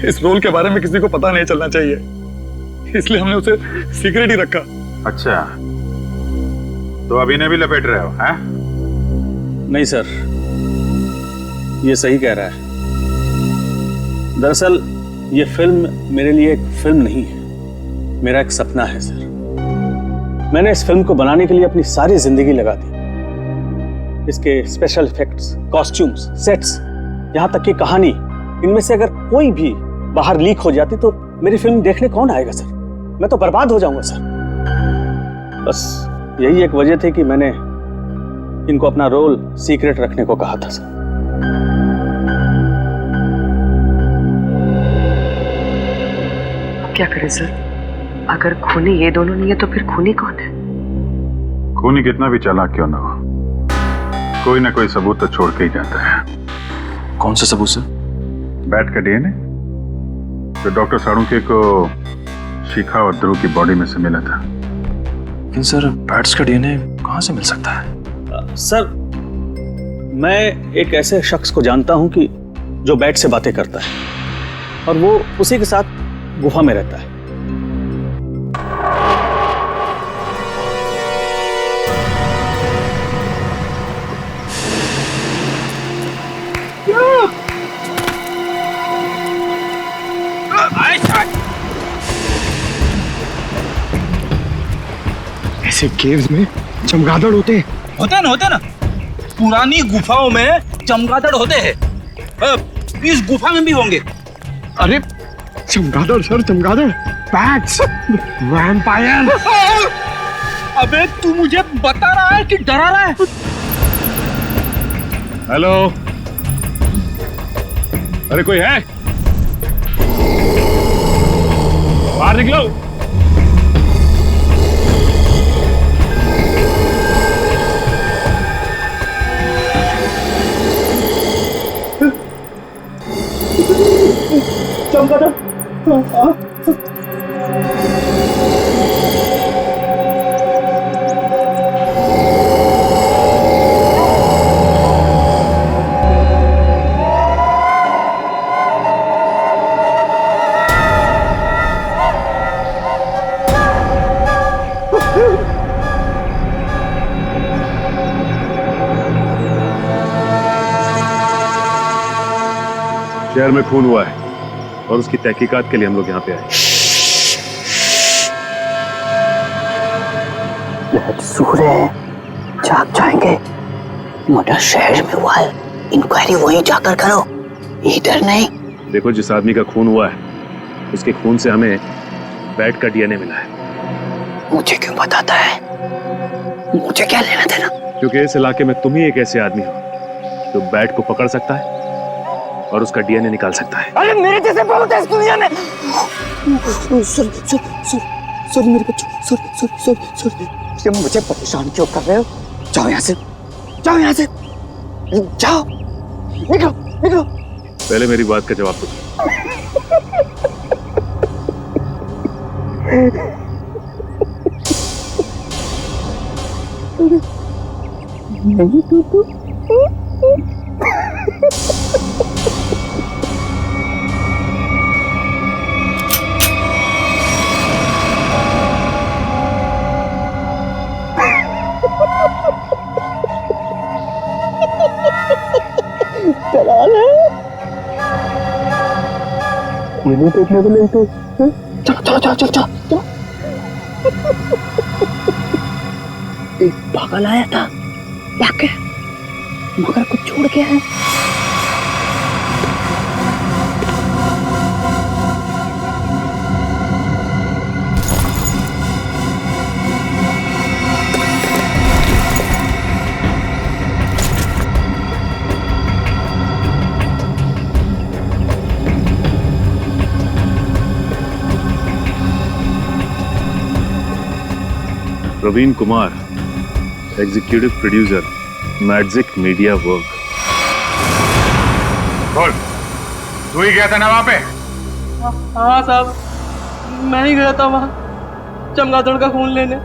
इस रोल के बारे में किसी को पता नहीं चलना चाहिए, इसलिए हमने उसे सीक्रेट ही रखा। अच्छा, तो अभी ने भी लपेट रहे हो, हैं? नहीं सर, ये सही कह रहा है। दरअसल ये फिल्म मेरे लिए एक फिल्म नहीं है, मेरा एक सपना है सर। मैंने इस फिल्म को बनाने के लिए अपनी सारी जिंदगी लगा दी। इसके स्पेशल इफेक्ट्स, कॉस्ट्यूम्स, सेट्स, यहाँ तक कि कहानी, इनमें से अगर कोई भी बाहर लीक हो जाती तो मेरी फिल्म देखने कौन आएगा सर? मैं तो बर्बाद हो जाऊंगा सर। बस यही एक वजह थी कि मैंने इनको अपना रोल सीक्रेट रखने को कहा था सर। अब क्या करें सर? अगर खूनी ये दोनों नहीं है तो फिर खूनी कौन है? खूनी कितना भी चालाक क्यों ना हो, कोई ना कोई सबूत तो छोड़ के ही जाता है। कौन सा सबूत सर? बैट का डीएनए जो डॉक्टर सालुंखे को शिखा और ध्रुव की बॉडी में से मिला था। लेकिन सर, बैट्स का डीएनए कहाँ से मिल सकता है? सर, मैं एक ऐसे शख्स को जानता हूं कि जो बैट से बातें करता है और वो उसी के साथ गुफा में रहता है। ऐसे केव्स में चमगादड़ होते हैं। होते ना। पुरानी गुफाओं में चमगादड़ होते हैं। इस गुफा में भी होंगे। अरे चमगादड़ सर, चमगादड़, बैट्स, वैम्पायर। अबे तू मुझे बता रहा है कि डरा रहा है? हेलो, अरे कोई है? बाहर निकलो। चमगादड़। शहर में खून हुआ है और उसकी तहकीकात के लिए हम लोग यहाँ पे आए। सूर्य जाग जाएंगे। मर्डर शहर में हुआ है, इंक्वायरी वहीं जाकर करो, इधर नहीं। देखो, जिस आदमी का खून हुआ है उसके खून से हमें बैट का डीएनए मिला है। मुझे क्यों बताता है? मुझे क्या लेना देना? क्योंकि इस इलाके में तुम ही एक ऐसे आदमी हो जो बैट को पकड़ सकता है और उसका डीएनए निकाल सकता है। अरे मेरे जैसे बहुत है इस दुनिया में। सॉरी मेरे बच्चों, सॉरी। मुझे परेशान क्यों कर रहे हो? जाओ यहाँ से, जाओ यहाँ से, जाओ, निकलो। पहले मेरी बात का जवाब दो। नहीं तू मुझे देखने को नहीं तो चलो। एक पागल आया था, क्या मगर कुछ छोड़ गया है। Praveen Kumar, executive producer, magic media work. बोल, तू ही गया था ना वहां पे? हाँ साहब, मैं ही गया था वहाँ चमगादड़ का खून लेने।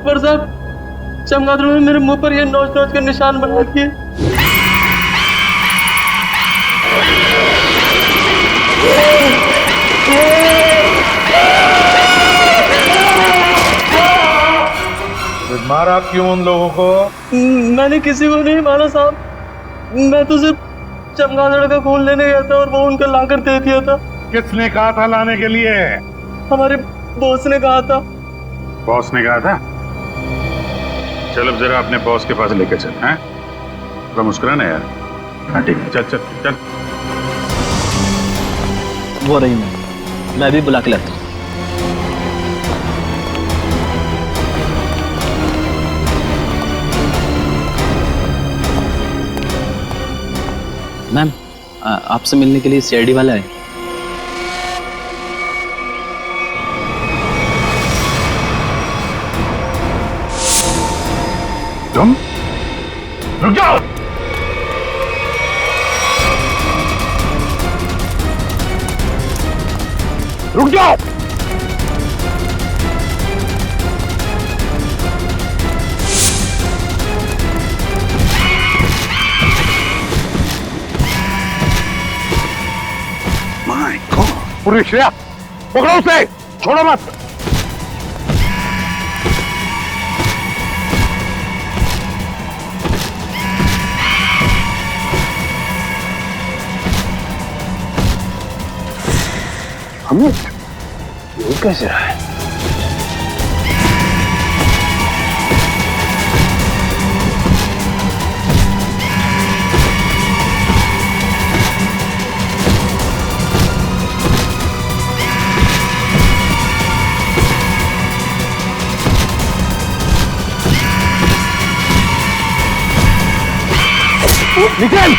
पर साहब, चमगादड़ ने मेरे मुंह पर ये नोच के निशान बना दिए। मारा क्यों उन लोगों को? मैंने किसी को नहीं मारा साहब, मैं तो सिर्फ चमगादड़ का खून लेने गया था और वो उनका लाकर दे दिया था। किसने कहा था लाने के लिए? हमारे बॉस ने कहा था। बॉस ने कहा था? चल अब जरा अपने बॉस के पास लेके चल। हैं? थोड़ा मुस्कुराना यार। हाँ ठीक है, चल चल चल। वो रही मैं भी बुला के लाता हूँ। मैम, आपसे मिलने के लिए सीआईडी वाला है। तुम रुक जाओ। रुक जाओ। माय गॉड, पूरी श्रेया पकड़ो उसे, छोड़ो मत। अमित, ये कैसे रहा है? निकल!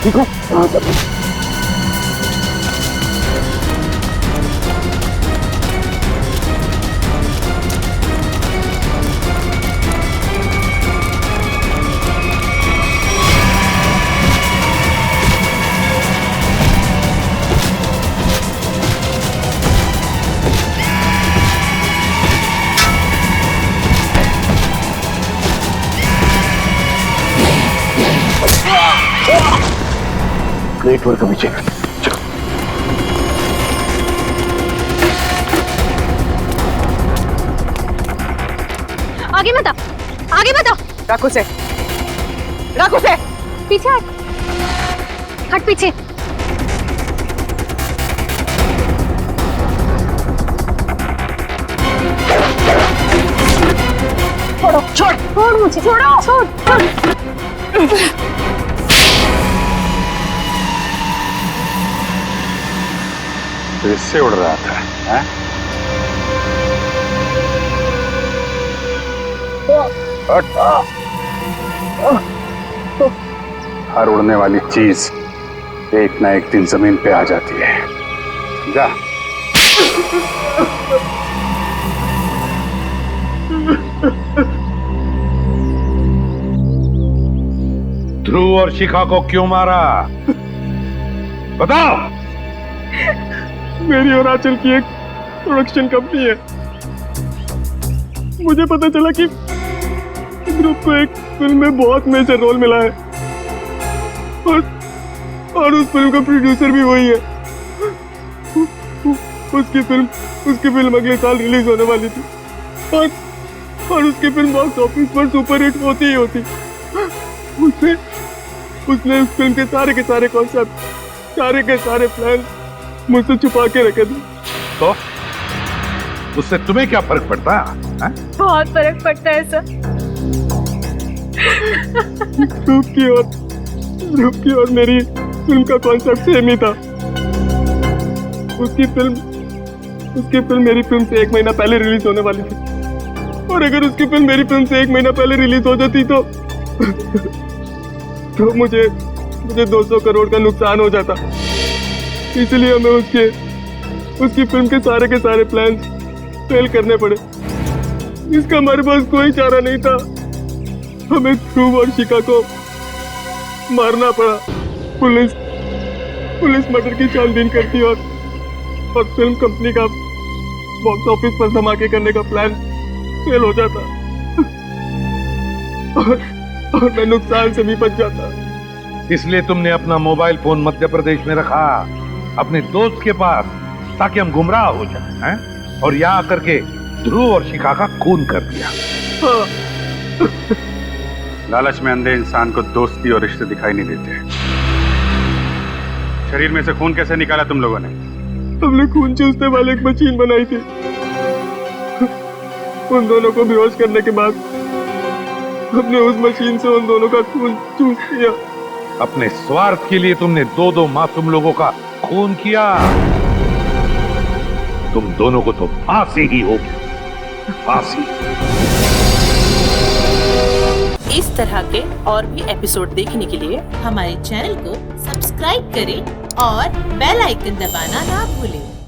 ठीक हो? हाँ सब। गेट पर कभी चेक। आगे मत आओ, आगे मत आओ। रख उसे, रख उसे। पीछे हट, हट पीछे। छोड़ो, छोड़, छोड़ मुझे, छोड़ो, छोड़, छोड़। तो इससे उड़ रहा था, हैं? हर उड़ने वाली चीज एक ना एक दिन जमीन पे आ जाती है। जा। ध्रुव और शिखा को क्यों मारा? बताओ। मेरी और आंचल की एक प्रोडक्शन कंपनी है। मुझे पता चला कि ध्रुव को एक फिल्म में बहुत मेजर रोल मिला है और उस फिल्म का प्रोड्यूसर भी वही है। उसकी फिल्म अगले साल रिलीज होने वाली थी और उसकी फिल्म बॉक्स ऑफिस पर सुपर हिट होती ही होती। उसने उस फिल्म के सारे कॉन्सेप्ट, सारे के सारे प्लान मुझसे छुपा के रखे थे। तो उससे तुम्हें क्या फर्क पड़ता है? बहुत फर्क पड़ता है सर। ध्रुव की और मेरी फिल्म का कॉन्सेप्ट सेम ही था। उसकी फिल्म मेरी फिल्म से 1 महीना पहले रिलीज होने वाली थी और अगर उसकी फिल्म मेरी फिल्म से 1 महीना पहले रिलीज हो जाती तो मुझे 200 करोड़ का नुकसान हो जाता। इसलिए हमें उसकी फिल्म के सारे प्लान फेल करने पड़े। इसका हमारे पास कोई चारा नहीं था। हमें ध्रुव और शिखा को मारना पड़ा। पुलिस मर्डर की छानबीन करती और फिल्म कंपनी का बॉक्स ऑफिस पर धमाके करने का प्लान फेल हो जाता और मैं नुकसान से भी बच जाता। इसलिए तुमने अपना मोबाइल फोन मध्य प्रदेश में रखा, अपने दोस्त के पास, ताकि हम गुमराह हो जाएं, हैं? और यहाँ आकर के ध्रुव और शिखा का खून कर दिया। लालच में अंधे इंसान को दोस्ती और रिश्ते दिखाई नहीं देते। शरीर में से खून कैसे निकाला तुम लोगों ने? हमने खून चूसने वाली एक मशीन बनाई थी। उन दोनों को बेहोश करने के बाद हमने उस मशीन से उन दोनों का खून चूस लिया। अपने स्वार्थ के लिए तुमने 2 मासूम लोगों का खून किया। तुम दोनों को तो फांसी ही होगी, फांसी। इस तरह के और भी एपिसोड देखने के लिए हमारे चैनल को सब्सक्राइब करें और बेल आइकन दबाना ना भूलें।